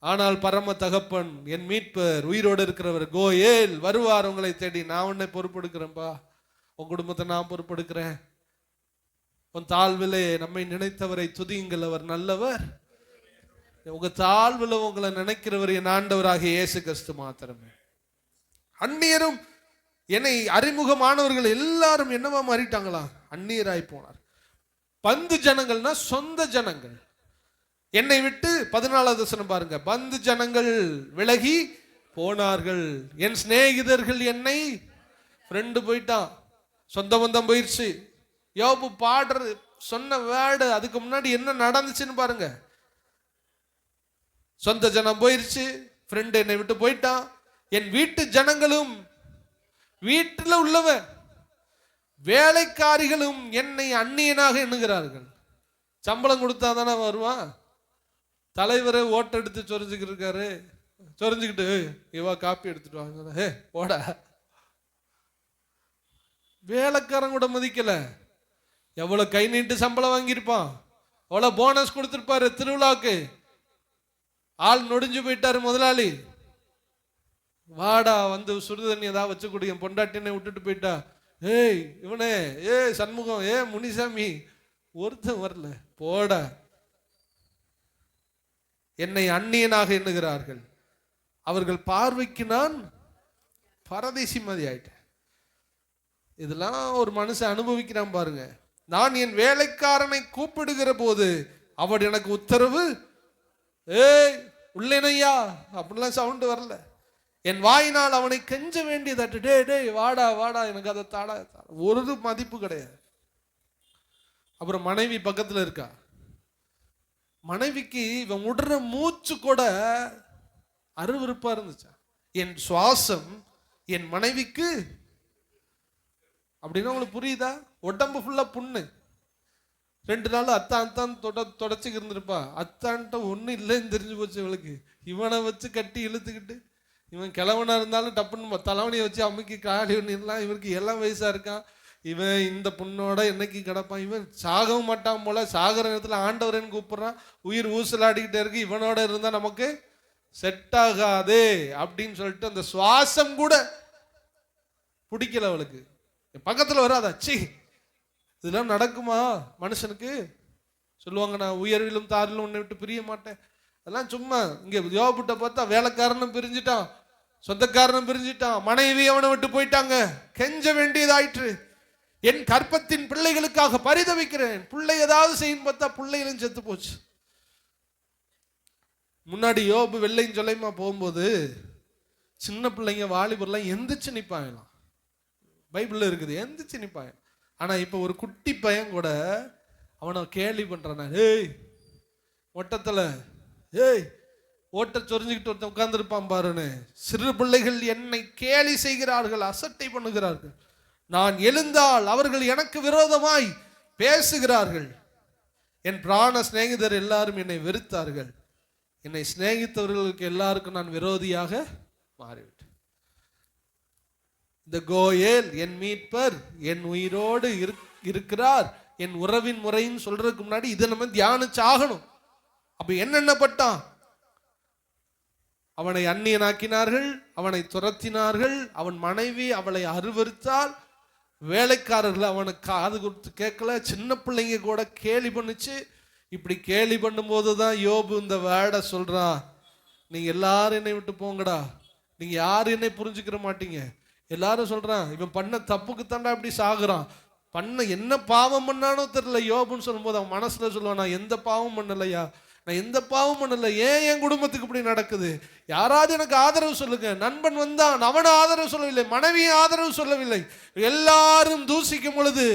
ஆனால் பரம தகப்பன், என் மீட்பர், உயிரோடு இருக்கிறவர் கோயேல் வருவார் உங்களை தேடி. நான் உன்னை பொறுப்பெடுக்கிறேன்பா, உன் குடும்பத்தை நான் பொறுப்பெடுக்கிறேன். உன் தாழ்விலே நம்மை நினைத்தவரை துதியுங்கள், அவர் நல்லவர். உங்க தாழ்வுல உங்களை நினைக்கிறவர் என் ஆண்டவராக இயேசு கிறிஸ்து மாத்திரமே. அந்நியரும் என்னை அறிமுகமானவர்கள் எல்லாரும் என்னவா மாறிட்டாங்களா? அந்நியராய் போனார். பந்து ஜனங்கள்னா சொந்த ஜனங்கள் என்னை விட்டு, 14வது வசனம் பாருங்க, பந்து ஜனங்கள் விலகி போனார்கள், என் சிநேகிதர்கள் என்னை, ஃப்ரெண்டு போயிட்டான், சொந்த பந்தம் போயிடுச்சு. யோபு பாடுறது சொன்ன வேர்டு, அதுக்கு முன்னாடி என்ன நடந்துச்சுன்னு பாருங்க. சொந்த ஜனம் போயிருச்சு, ஃப்ரெண்டு என்னை விட்டு போயிட்டான், என் வீட்டு ஜனங்களும், வீட்டில் உள்ளவன் வேலைக்காரிகளும் என்னை அந்நியனாக எண்ணுகிறார்கள். சம்பளம் கொடுத்தா தானே வருவான். தலைவரை ஓட்டெடுத்து சொரிஞ்சுக்கிட்டு இருக்காரு, சொரிஞ்சுக்கிட்டு இவா காப்பி எடுத்துட்டு வாங்க, ஓட வேலைக்காரன் கூட மதிக்கல. எவ்வளவு கை நீட்டு சம்பளம் வாங்கியிருப்பான், எவ்வளவு போனஸ் கொடுத்திருப்பாரு திருவிழாக்கு. ஆள் நொடிஞ்சு போயிட்டாரு முதலாளி. வாடா வந்து சுடுதண்ணி ஏதாவது வச்சு குடிக்க, பொண்டாட்டினை விட்டுட்டு போயிட்டா. ஏய் இவனே, சண்முகம், முனிசாமி, ஒருத்தன் வரல, போடா. என்னை அந்நியனாக எண்ணுகிறார்கள், அவர்கள் பார்வைக்கு நான் பரதேசி மாதிரி ஆயிட்டேன். இதெல்லாம் ஒரு மனுஷன் அனுபவிக்கிறான் பாருங்க. நான் என் வேலைக்காரனை கூப்பிடுகிற போது அவன் எனக்கு உத்தரவு, உள்ளேனையா அப்படிலாம் சவுண்டு வரல. என் வாயினால் அவனை கெஞ்ச வேண்டியதாட்டு, டேய் வாடா வாடா, எனக்கு அதை தாடா, ஒரு மதிப்பு கிடையாது. அப்புறம் மனைவி பக்கத்துல இருக்கா. மனைவிக்கு இவன் விடுற மூச்சு கூட அருவருப்பா இருந்துச்சா. என் சுவாசம் என் மனைவிக்கு அப்படின்னா உங்களுக்கு புரியுதா? உடம்பு ஃபுல்லா புண்ணு. 2 நாள் அத்தான் தொடச்சிக்கு இருந்திருப்பா. அத்தான்ட்ட ஒன்றும் இல்லைன்னு தெரிஞ்சு போச்சு இவளுக்கு. இவனை வச்சு கட்டி இழுத்துக்கிட்டு, இவன் கிழவனா இருந்தாலும் டப்புன்னு தலைவனியை வச்சு அம்மிக்கு காலி பண்ணிடலாம். இவருக்கு எல்லாம் வயசா இருக்கான். இவன் இந்த பொண்ணோட என்னைக்கு கிடப்பான், இவன் சாகவும் மாட்டான் போல. சாகிற நேரத்தில் ஆண்டவரேன்னு கூப்பிடுறான், உயிர் ஊசலாடிக்கிட்டே இருக்கு. இவனோட இருந்தா நமக்கு செட் ஆகாதே அப்படின்னு சொல்லிட்டு அந்த சுவாசம் கூட பிடிக்கல அவளுக்கு. பக்கத்துல வராதா, சி இதெல்லாம் நடக்குமா மனுஷனுக்கு? சொல்லுவாங்க, நான் உயர்விலும் தாரிலும் உன்னை விட்டு பிரிய மாட்டேன். அதெல்லாம் சும்மா. இங்க யோபுட்ட பார்த்தா வேலைக்காரனும் பிரிஞ்சுட்டான், சொந்தக்காரனும் பிரிஞ்சுட்டான், மனைவி அவனை விட்டு போயிட்டாங்க. கெஞ்ச வேண்டியதாயிற்று. என் கற்பத்தின் பிள்ளைகளுக்காக பரிதவிக்கிறேன். பிள்ளை ஏதாவது செய்யும் பார்த்தா பிள்ளைகளும் செத்து போச்சு. முன்னாடி யோபு வெள்ளையும் சொல்லையுமா போகும்போது சின்ன பிள்ளைங்க வாலிபர்லாம் எந்திரிச்சு நிற்பாங்களாம். பைபிள்ல இருக்குது, எந்திரிச்சு நிற்பாங்க. ஆனா இப்ப ஒரு குட்டி பையன் கூட அவனை கேலி பண்றான். ஓட்டத்துல ஓட்ட சொரிஞ்சுக்கிட்டு ஒருத்தன் உட்கார்ந்துருப்பான் பாருன்னு. சிறு பிள்ளைகள் என்னை கேலி செய்கிறார்கள், அசட்டை பண்ணுகிறார்கள். நான் எழுந்தால் அவர்கள் எனக்கு விரோதமாய் பேசுகிறார்கள். என் பிராண சிநேகிதர் எல்லாரும் என்னை வெறுத்தார்கள். என்னை சிநேகித்தவர்களுக்கு எல்லாருக்கும் நான் விரோதியாக மாறிவிட்டேன். இந்த கோயேல் என் மீட்பர், என் உயிரோடு இருக்கிறார், என் உறவின் முறைன்னு சொல்றதுக்கு முன்னாடி இதை நம்ம தியானிச்சாகணும். அப்ப என்னென்ன பட்டான்? அவனை அந்நியனாக்கினார்கள், அவனை துரத்தினார்கள், அவன் மனைவி அவளை அருவருத்தால், வேலைக்காரர்கள் அவனுக்கு காது கொடுத்து கேட்கல, சின்ன பிள்ளைங்க கூட கேலி பண்ணுச்சு. இப்படி கேலி பண்ணும்போது தான் யோபு இந்த வேர்டை சொல்றான், நீங்க எல்லாரும் என்னை விட்டு போங்கடா, நீங்க யாரும் என்னை புரிஞ்சுக்கிற மாட்டீங்க. எல்லாரும் சொல்றான், இவன் பண்ண தப்புக்கு தாண்டா இப்படி சாகுறான், பண்ண என்ன பாவம் பண்ணானோ தெரியல. யோபுன்னு சொல்லும்போது அவன் மனசுல சொல்லுவான், நான் எந்த பாவம் பண்ணலையா, நான் எந்த பாவம் பண்ணல, ஏன் என் குடும்பத்துக்கு இப்படி நடக்குது, யாராவது எனக்கு ஆதரவு சொல்லுங்க. நண்பன் வந்தான், அவனை ஆதரவு சொல்லவில்லை, மனைவியை ஆதரவு சொல்லவில்லை, எல்லாரும் தூசிக்கும் பொழுது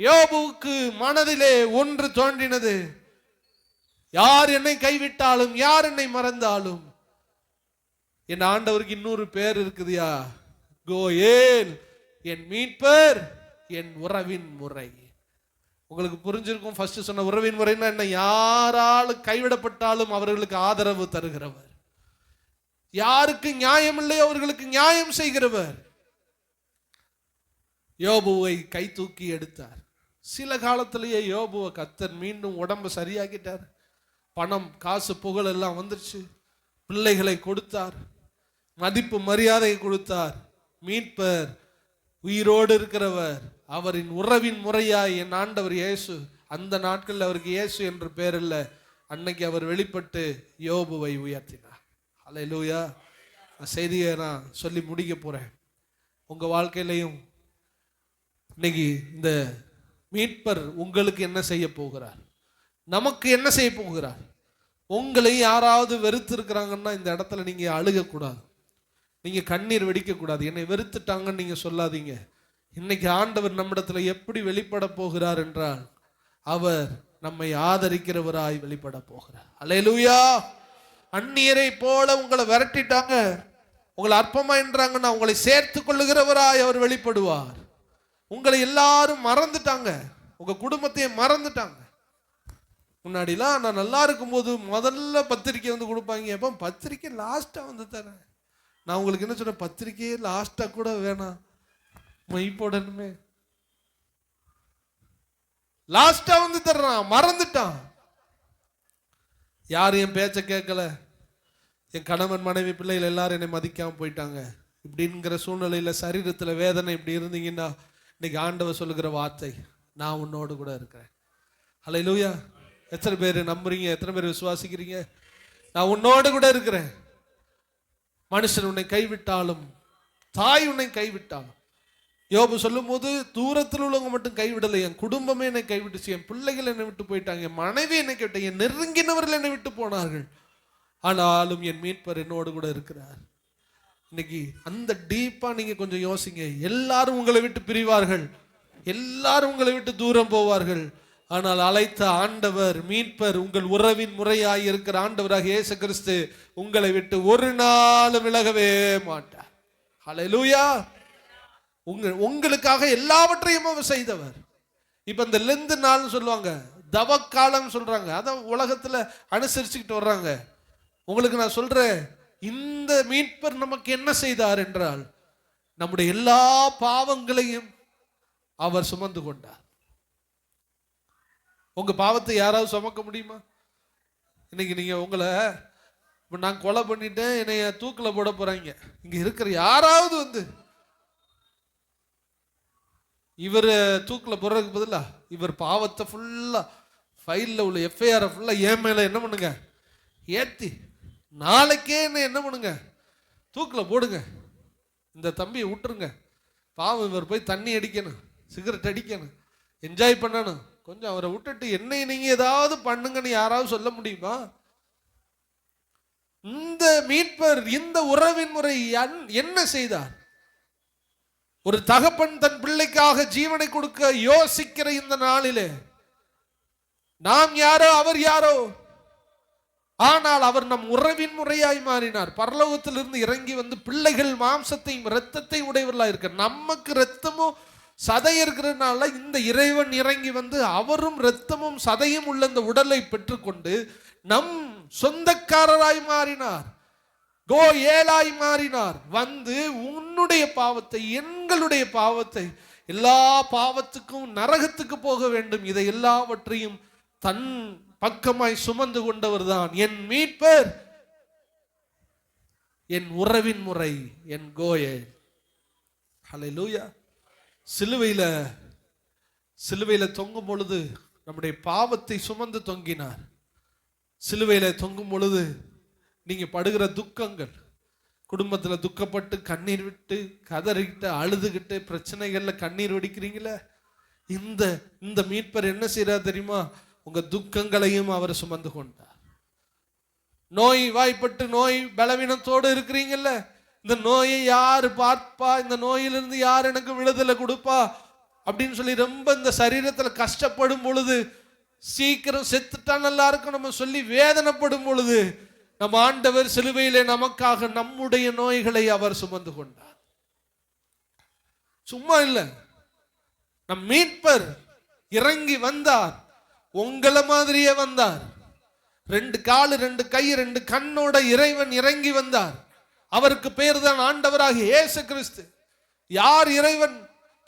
யோபுவுக்கு மனதிலே ஒன்று தோன்றினது, யார் என்னை கைவிட்டாலும், யார் என்னை மறந்தாலும் என் ஆண்டவருக்கு இன்னொரு பேர் இருக்குதுயா, கோயேல், என் மீட்பர், என் உறவின் முறை. உங்களுக்கு புரிஞ்சிருக்கும். ஃபர்ஸ்ட் சொன்ன உறவின் முறைன்னா என்ன? யாரால் கைவிடப்பட்டாலும் அவர்களுக்கு ஆதரவு தருகிறவர், யாருக்கு நியாயம் இல்லையோ அவர்களுக்கு நியாயம் செய்கிறவர். யோபுவை கை தூக்கி எடுத்தார். சில காலத்திலேயே யோபுவை கர்த்தர் மீண்டும் உடம்பு சரியாக்கிட்டார். பணம் காசு புகழ் எல்லாம் வந்துருச்சு. பிள்ளைகளை கொடுத்தார், மதிப்பு மரியாதை கொடுத்தார். மீட்பர், உயிரோடு இருக்கிறவர், அவரின் உறவின் முறையாய் என் ஆண்டவர் இயேசு. அந்த நாட்களில் அவருக்கு இயேசு என்ற பேர் இல்லை, அன்னைக்கு அவர் வெளிப்பட்டு யோபுவை உயர்த்தினார். அல்லேலூயா. செய்தியை நான் சொல்லி முடிக்க போறேன். உங்க வாழ்க்கையிலையும் இன்னைக்கு இந்த மீட்பர் உங்களுக்கு என்ன செய்ய போகிறார், நமக்கு என்ன செய்ய போகிறார்? உங்களை யாராவது வெறுத்து இருக்கிறாங்கன்னா இந்த இடத்துல நீங்க அழுகக்கூடாது, நீங்க கண்ணீர் வெடிக்க கூடாது. என்னை வெறுத்துட்டாங்கன்னு நீங்க சொல்லாதீங்க. இன்னைக்கு ஆண்டவர் நம்மிடத்துல எப்படி வெளிப்பட போகிறார் என்றால், அவர் நம்மை ஆதரிக்கிறவராய் வெளிப்பட போகிறார். அல்லேலூயா. அந்நியரை போல உங்களை விரட்டிட்டாங்க, உங்களை அற்பமா என்றாங்கன்னா உங்களை சேர்த்து கொள்ளுகிறவராய் அவர் வெளிப்படுவார். உங்களை எல்லாரும் மறந்துட்டாங்க, உங்க குடும்பத்தையே மறந்துட்டாங்க. முன்னாடிலாம் நான் நல்லா இருக்கும்போது முதல்ல பத்திரிக்கை வந்து கொடுப்பாங்க. எப்போ பத்திரிக்கை லாஸ்டா வந்து தரேன். நான் உங்களுக்கு என்ன சொன்னேன், பத்திரிக்கையே லாஸ்டா கூட வேணாம், மை போடணுமே. லாஸ்டா வந்து தர்றான், மறந்துட்டான். யாரும் என் பேச்ச கேட்கல, என் கணவன் மனைவி பிள்ளைகள் எல்லாரும் என்னை மதிக்காம போயிட்டாங்க இப்படிங்கிற சூழ்நிலையில சரீரத்துல வேதனை இப்படி இருந்தீங்கன்னா, இன்னைக்கு ஆண்டவர் சொல்லுகிற வார்த்தை, நான் உன்னோடு கூட இருக்கிறேன். ஹல்லேலூயா. எத்தனை பேர் நம்புறீங்க? எத்தனை பேர் விசுவாசிக்கிறீங்க? நான் உன்னோடு கூட இருக்கிறேன். மனுஷன் உன்னை கைவிட்டாலும், தாய் உன்னை கைவிட்டாலும், யோபு சொல்லும் போது தூரத்தில் உள்ளவங்க மட்டும் கைவிடலை, என் குடும்பமே என்னை கைவிட்டுச்சு, என் பிள்ளைகள் என்னை விட்டு போயிட்டாங்க, என் மனைவி என்னை கைவிட்டாங்க, என் நெருங்கினவர்கள் என்னை விட்டு போனார்கள், ஆனாலும் என் மீட்பர் என்னோடு கூட இருக்கிறார். இன்னைக்கு அந்த டீப்பா நீங்க கொஞ்சம் யோசிங்க. எல்லாரும் உங்களை விட்டு பிரிவார்கள், எல்லாரும் உங்களை விட்டு தூரம் போவார்கள், ஆனால் அழைத்த ஆண்டவர், மீட்பர், உங்கள் உறவின் முறையாய் இருக்கிற ஆண்டவராக இயேசு கிறிஸ்து உங்களை விட்டு ஒரு நாள் விலகவே மாட்டார். ஹல்லேலூயா. உங்களுக்காக எல்லாவற்றையும் அவர் செய்தவர். இப்ப இந்த லெந்து நாள்னு சொல்லுவாங்க, தவக்காலம் சொல்றாங்க, அதான் உலகத்துல அனுசரிச்சுக்கிட்டு வர்றாங்க. உங்களுக்கு நான் சொல்றேன், இந்த மீட்பர் நமக்கு என்ன செய்தார் என்றால், நம்முடைய எல்லா பாவங்களையும் அவர் சுமந்து கொண்டார். உங்க பாவத்தை யாராவது சுமக்க முடியுமா? இன்னைக்கு நீங்க உங்களை, நான் கொலை பண்ணிட்டேன், என்னைய தூக்கில போட போறாங்க, இங்க இருக்கிற யாராவது வந்து இவர் தூக்கில போறதுக்கு பதிலா இவர் பாவத்தை ஃபுல்லா ஃபைல்ல உள்ள எஃப்ஐஆர் ஃபுல்லா என் மேல என்ன பண்ணுங்க, ஏத்தி நாளைக்கே என்ன பண்ணுங்க, தூக்கில போடுங்க, இந்த தம்பியை விட்டுருங்க, பாவம் இவர் போய் தண்ணி அடிக்கணும், சிகரெட் அடிக்கணும், என்ஜாய் பண்ணணும், கொஞ்சம் அவரை விட்டுட்டு என்னை நீங்க ஏதாவது பண்ணுங்கன்னு யாராவது சொல்ல முடியுமா? இந்த மீட்பர் இந்த உறவின் முறை என்ன செய்தார்? ஒரு தகப்பன் தன் பிள்ளைக்காக ஜீவனை கொடுக்க யோசிக்கிற இந்த நாளிலே, நாம் யாரோ அவர் யாரோ, ஆனால் அவர் நம் உறவின் முறையாய் மாறினார். பரலோகத்திலிருந்து இறங்கி வந்து பிள்ளைகள் மாம்சத்தையும் இரத்தத்தை உடையவர்களாக இருக்க, நமக்கு இரத்தமும் சதை இருக்கிறதுனால இந்த இறைவன் இறங்கி வந்து அவரும் இரத்தமும் சதையும் உள்ள இந்த உடலை பெற்றுக்கொண்டு நம் சொந்தக்காரராய் மாறினார், கோயேலாய் மாறினார். வந்து உன்னுடைய பாவத்தை, எங்களுடைய பாவத்தை, எல்லா பாவத்துக்கும் நரகத்துக்கு போக வேண்டும், இதை எல்லாவற்றையும் தன் பக்கமாய் சுமந்து கொண்டவர் தான் என் மீட்பர், என் உறவின் முறை, என் கோயேல். ஹல்லேலூயா. சிலுவையில தொங்கும் பொழுது நம்முடைய பாவத்தை சுமந்து தொங்கினார். சிலுவையில தொங்கும் பொழுது நீங்க படுகிற துக்கங்கள், குடும்பத்துல துக்கப்பட்டு கண்ணீர் விட்டு கதறிக்கிட்டு அழுதுகிட்டு பிரச்சனைகள்ல கண்ணீர் வடிக்கிறீங்களே, இந்த மீட்பர் என்ன செய்யறார் தெரியுமா? உங்க துக்கங்களையும் அவர் சுமந்து கொண்டார். நோய் வாய்ப்பட்டு நோய் பலவீனத்தோடு இருக்கிறீங்கல்ல, இந்த நோயை யாரு பார்ப்பா, இந்த நோயிலிருந்து யார் எனக்கு விடுதலை கொடுப்பா அப்படின்னு சொல்லி ரொம்ப இந்த சரீரத்துல கஷ்டப்படும் பொழுது, சீக்கிரம் செத்துட்டா நல்லா இருக்கும் நம்ம சொல்லி வேதனைப்படும் பொழுது, நம்ம ஆண்டவர் சிலுவையிலே நமக்காக நம்முடைய நோய்களை அவர் சுமந்து கொண்டார். சும்மா இல்ல, நம் மீட்பர் இறங்கி வந்தார், உங்களை மாதிரியே வந்தார். 2 காலு 2 கை 2 கண்ணோட இறைவன் இறங்கி வந்தார். அவருக்கு பேர் தான் ஆண்டவராகிய இயேசு கிறிஸ்து. யார் இறைவன்?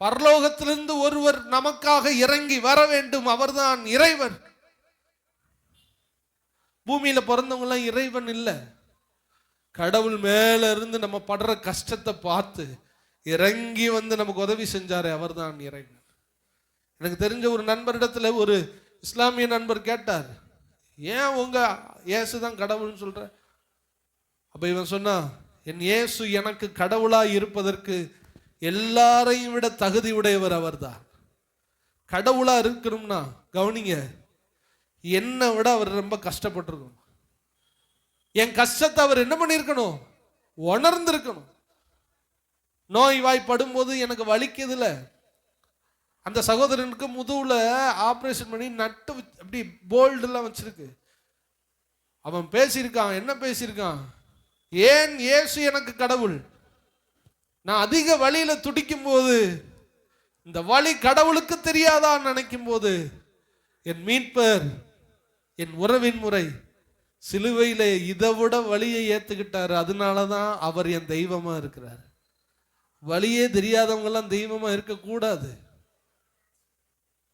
பரலோகத்திலிருந்து ஒருவர் நமக்காக இறங்கி வர வேண்டும், அவர்தான் இறைவன். பூமியில பிறந்தவங்க எல்லாம் இறைவன் இல்லை. கடவுள் மேல இருந்து நம்ம படுற கஷ்டத்தை பார்த்து இறங்கி வந்து நமக்கு உதவி செஞ்சாரு, அவர்தான் இறைவன். எனக்கு தெரிஞ்ச ஒரு நண்பரிடத்துல ஒரு இஸ்லாமிய நண்பர் கேட்டார், ஏன் உங்க இயேசு தான் கடவுள்னு சொல்ற? அப்ப இவன் சொன்னா, என் இயேசு எனக்கு கடவுளா இருப்பதற்கு எல்லாரையும் விட தகுதி உடையவர் அவர்தான். கடவுளா இருக்கணும்னா கவனிங்க, என்னை விட அவர் ரொம்ப கஷ்டப்பட்டிருக்கணும். என் கஷ்டத்தை அவர் என்ன பண்ணிருக்கணும்? உணர்ந்திருக்கணும். நோய் வாய்ப்படும் போது எனக்கு வலிக்குதுல, அந்த சகோதரனுக்கு முதுகுல ஆபரேஷன் பண்ணி நட்டு அப்படி போல்டு எல்லாம் வச்சிருக்கு. அவன் பேசியிருக்கான், என்ன பேசியிருக்கான்? ஏன் இயேசு எனக்கு கடவுள்? நான் அதிக வலியில துடிக்கும் போது, இந்த வலி கடவுளுக்கு தெரியாதான் நினைக்கும் போது, என் மீட்பர், என் உறவின் முறை சிலுவையில இதை விட வலியை ஏத்துக்கிட்டாரு. அதனாலதான் அவர் என் தெய்வமா இருக்கிறார். வலியே தெரியாதவங்க எல்லாம் தெய்வமா இருக்க கூடாது.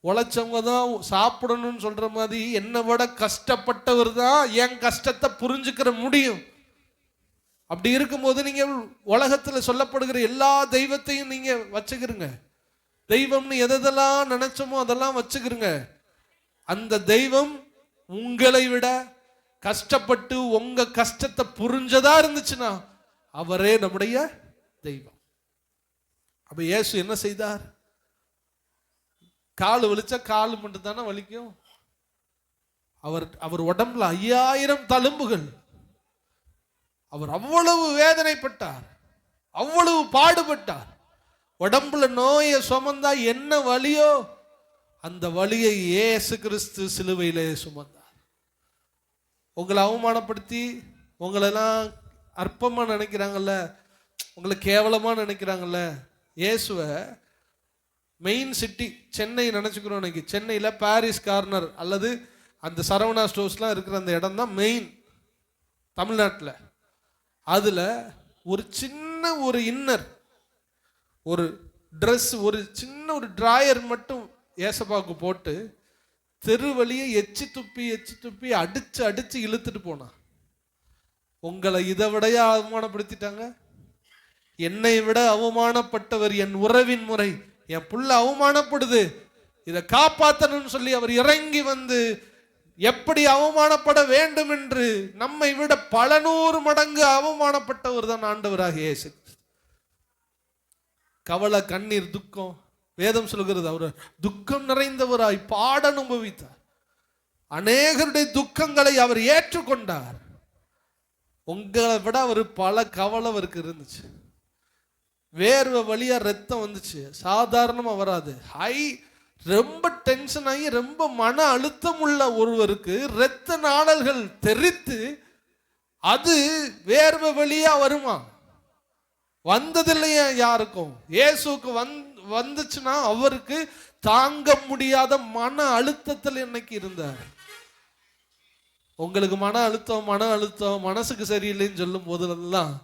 உழைச்சவங்க தான் சாப்பிடணும்னு சொல்ற மாதிரி என்னை விட கஷ்டப்பட்டவர் தான் என் கஷ்டத்தை புரிஞ்சுக்கிற முடியும். அப்படி இருக்கும்போது நீங்க உலகத்துல சொல்லப்படுகிற எல்லா தெய்வத்தையும் நீங்க வச்சுக்கிறீங்க. தெய்வம்னு எதெல்லாம் நினைச்சோமோ அதெல்லாம் வச்சுக்கிறீங்க. அந்த தெய்வம் உங்களை விட கஷ்டப்பட்டு உங்க கஷ்டத்தை புரிஞ்சதா இருந்துச்சுன்னா அவரே நம்முடைய தெய்வம். அப்ப இயேசு என்ன செய்தார்? கால் வலிச்சா கால் மட்டும் தானே வலிக்கும். அவர் உடம்புல 5000 தழும்புகள். அவர் அவ்வளவு வேதனைப்பட்டார், அவ்வளவு பாடுபட்டார். உடம்புல நோயை சுமந்தா என்ன வலியோ அந்த வலியை இயேசு கிறிஸ்து சிலுவையிலே சுமந்தார். உங்களை அவமானப்படுத்தி உங்களெல்லாம் அற்பமா நினைக்கிறாங்கல்ல, உங்களை கேவலமா நினைக்கிறாங்கல்ல, இயேசுவை மெயின் சிட்டி சென்னை நினைச்சுக்கிறோம். இன்னைக்கு சென்னையில் பாரிஸ் கார்னர் அல்லது அந்த சரவணா ஸ்டோர்ஸ்லாம் இருக்கிற அந்த இடம் தான் மெயின் தமிழ்நாட்டில். அதில் ஒரு சின்ன ஒரு இன்னர், ஒரு ட்ரெஸ், ஒரு சின்ன ஒரு டிராயர் மட்டும் ஏசப்பாவுக்கு போட்டு தெரு வழியை எச்சி துப்பி அடிச்சு இழுத்துட்டு போனா. உங்களை இதை விடையா அவமானப்படுத்திட்டாங்க? என்னை விட அவமானப்பட்டவர் என் உறவின் முறை, என் புள்ள அவமானப்படுது, இதை காப்பாற்றணும்னு சொல்லி அவர் இறங்கி வந்து எப்படி அவமானப்பட வேண்டும் என்று நம்மை விட பல 100 மடங்கு அவமானப்பட்டவர் தான் ஆண்டவராக இயேசு. கவலை, கண்ணீர், துக்கம், வேதம் சொல்கிறது அவர் துக்கம் நிறைந்தவராய் பாட அனுபவித்தார். அநேகருடைய துக்கங்களை அவர் ஏற்றுக்கொண்டார். உங்களை விட அவர் பல கவலை அவருக்கு இருந்துச்சு. வேர்வை வழியா ரத்தம் வந்துச்சு, சாதாரணமா வராது. ரொம்ப டென்ஷன் ஆகி ரொம்ப மன அழுத்தம் உள்ள ஒருவருக்கு இரத்த நாளல்கள் தெரித்து அது வேர்வை வழியா வருமா? வந்ததில்லையா யாருக்கும்? இயேசுக்கு வந்துச்சுன்னா அவருக்கு தாங்க முடியாத மன அழுத்தத்தில் இன்னைக்கு இருந்தார். உங்களுக்கு மன அழுத்தம் மனசுக்கு சரியில்லைன்னு சொல்லும் போதெல்லாம்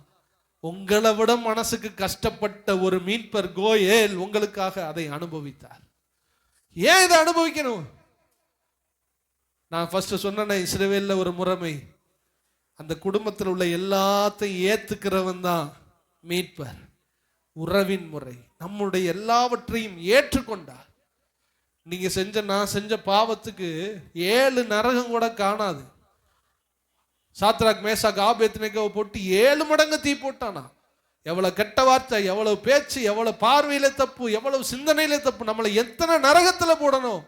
உங்களை விட மனசுக்கு கஷ்டப்பட்ட ஒரு மீட்பர் கோயேல் உங்களுக்காக அதை அனுபவித்தார். ஏன் இதை அனுபவிக்கணும்? நான் ஃபர்ஸ்ட் சொன்ன இஸ்ரவேல்ல ஒரு முறைமை, அந்த குடும்பத்தில் உள்ள எல்லாத்தையும் ஏத்துக்கிறவன் தான் மீட்பர். உறவின் முறை, நம்முடைய எல்லாவற்றையும் ஏற்றுக்கொண்டார். நீங்க நான் செஞ்ச பாவத்துக்கு 7 நரகம் கூட காணாது. சாத்ராக், மேசாக், ஆபேத்நேகோவை போட்டு 7 மடங்கு தீ போட்டானா. எவ்வளவு கெட்ட வார்த்தை, எவ்வளவு பேச்சு, எவ்வளவு பார்வையில தப்பு, எவ்வளவு சிந்தனையில தப்பு, நம்மளை எத்தனை நரகத்துல போடணும்.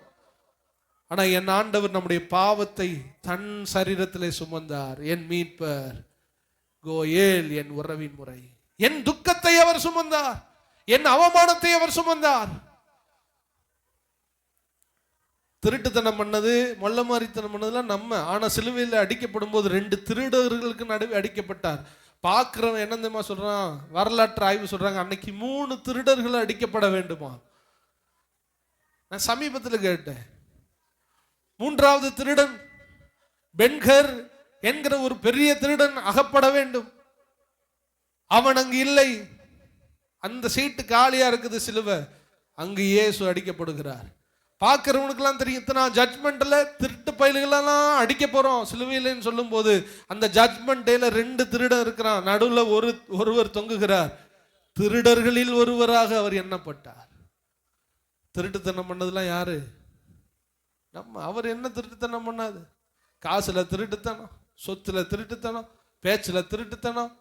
ஆனா என் ஆண்டவர் நம்முடைய பாவத்தை தன் சரீரத்திலே சுமந்தார். என் மீட்பர் கோயேல், என் உறவின் முறை. என் துக்கத்தை அவர் சுமந்தார், என் அவமானத்தை அவர் சுமந்தார். திருட்டுத்தனம் பண்ணது, மொள்ளமாரித்தனம் பண்ணதுலாம் நம்ம. ஆனா சிலுவையில் அடிக்கப்படும் போது 2 திருடர்களுக்கு நடுவே அடிக்கப்பட்டார். பார்க்கிறவன் என்ன தெரியுமா சொல்றான்? வரலாற்று ஆய்வு சொல்றாங்க, அன்னைக்கு 3 திருடர்கள் அடிக்கப்பட வேண்டுமா. நான் சமீபத்தில் கேட்டேன். 3வது திருடன் பென்கர் என்கிற ஒரு பெரிய திருடன் அகப்பட வேண்டும். அவன் அங்கு இல்லை. அந்த சீட்டு காலியா இருக்குது சிலுவை. அங்கு இயேசு அடிக்கப்படுகிறார். பார்க்கிறவனுக்கெல்லாம் தெரியும், இத்தனை ஜட்மெண்ட்ல திருட்டு பயல்களெல்லாம் அடிக்க போறோம் சிலுவையிலன்னு சொல்லும் போது அந்த ஜட்மெண்ட் டேல 2 திருடன் இருக்கிறான், நடுவில் ஒருவர் தொங்குகிறார். திருடர்களில் ஒருவராக அவர் எண்ணப்பட்டார். திருட்டுத்தனம் பண்ணதெல்லாம் யாரு? நம்ம. அவர் என்ன திருட்டுத்தனம் பண்ணாது? காசுல திருட்டுத்தனம், சொத்துல திருட்டுத்தனம், பேச்சுல திருட்டுத்தனம்.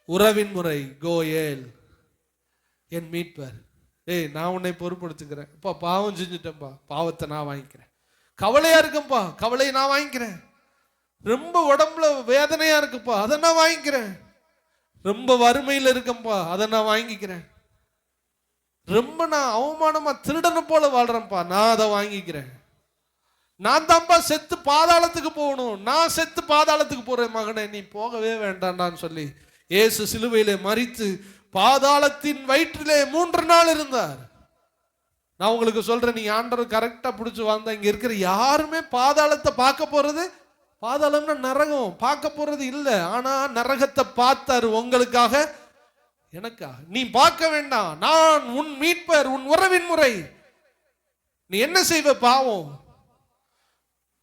உறவின் முறை கோயேல், என் மீட்பர். நான் உன்னை பொறுப்படுத்துக்கிறேன். பாவம் செஞ்சுட்டேன்ப்பா, பாவத்தை நான் வாங்கிக்கிறேன். கவலையா இருக்குப்பா, கவலையை நான் வாங்கிக்கிறேன். ரொம்ப உடம்புல வேதனையா இருக்குப்பா, அதை நான் வாங்கிக்கிறேன். ரொம்ப வறுமையில் இருக்கேன்ப்பா, அதை நான் வாங்கிக்கிறேன். ரொம்ப நான் அவமானமா திருடனை போல வாழ்றேன்ப்பா, நான் அதை வாங்கிக்கிறேன். நான் தான்ப்பா செத்து பாதாளத்துக்கு போகணும், நான் செத்து பாதாளத்துக்கு போறேன் மகனே, நீ போகவே வேண்டாண்டான்னு சொல்லி இயேசு சிலுவையிலே மரித்து பாதாளத்தின் வயிற்றிலே 3 நாள் இருந்தார். நான் உங்களுக்கு சொல்றேன், நீ ஆண்டவர் கரெக்டா பிடிச்சு வாழ்ந்தா இங்க இருக்கிற யாருமே பாதாளத்தை பார்க்க போறது, பாதாளம்னா நரகம், பார்க்க போறது இல்லை. ஆனா நரகத்தை பார்த்தாரு உங்களுக்காக, எனக்கா. நீ பார்க்க வேண்டாம், நான் உன் மீட்பர், உன் உறவின் முறை. நீ என்ன செய்வ? பாவம்.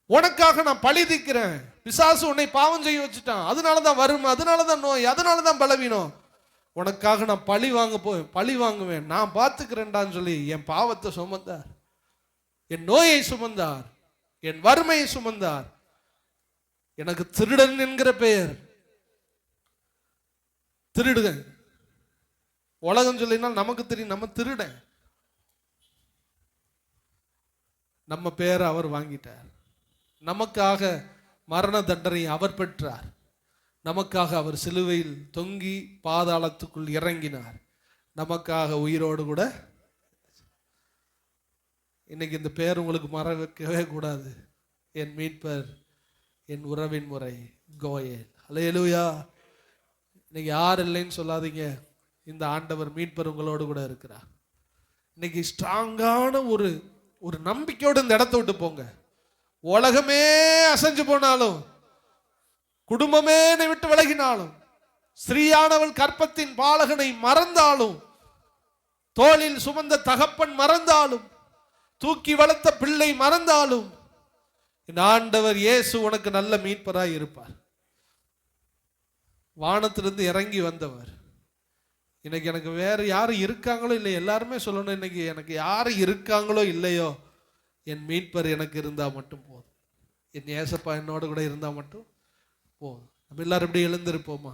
உனக்காக நான் பழி தீர்க்கிறேன். பிசாசு உன்னை பாவம் செய்ய வச்சுட்டான், அதனாலதான் வறுமை, அதனாலதான் நோய், அதனாலதான் பலவீனம். உனக்காக நான் பழி வாங்குவேன், நான் பார்த்துக்கிறேன்டான்னு சொல்லி என் பாவத்தை சுமந்தார், என் நோயை சுமந்தார், என் வறுமையை சுமந்தார். எனக்கு திருடன் என்கிற பெயர். திருடுங்க உலகம் சொல்லினால் நமக்கு தெரியும், நம்ம திருடன். நம்ம பேரை அவர் வாங்கிட்டார். நமக்காக மரண தண்டனை அவர் பெற்றார். நமக்காக அவர் சிலுவையில் தொங்கி பாதாளத்துக்குள் இறங்கினார். நமக்காக உயிரோடு கூட. இன்னைக்கு இந்த பேர் உங்களுக்கு மறக்கவே கூடாது. என் மீட்பர், என் உறவின் முறை கோயேல். அல்லேலூயா. இன்னைக்கு யார் இல்லைன்னு சொல்லாதீங்க. இந்த ஆண்டவர் மீட்பர் உங்களோடு கூட இருக்கிறார். இன்னைக்கு ஸ்ட்ராங்கான ஒரு நம்பிக்கையோடு இந்த இடத்த விட்டு போங்க. உலகமே அசைஞ்சு போனாலும், குடும்பமே என்னை விட்டு விலகினாலும், ஸ்திரீயானவள் கற்பத்தின் பாலகனை மறந்தாலும், தோளில் சுமந்த தகப்பன் மறந்தாலும், தூக்கி வளர்த்த பிள்ளை மறந்தாலும், என் ஆண்டவர் இயேசு உனக்கு நல்ல மீட்பராய் இருப்பார். வானத்திலிருந்து இறங்கி வந்தவர். இன்னைக்கு எனக்கு வேற யாரும் இருக்காங்களோ இல்லை, எல்லாருமே சொல்லணும், இன்னைக்கு எனக்கு யாரு இருக்காங்களோ இல்லையோ, என் மீட்பர் எனக்கு இருந்தா மட்டும் போதும், என் ஏசப்பா என்னோட கூட இருந்தா மட்டும் போதும். நம்ம எல்லாரும் இப்படி எழுந்திருப்போமா?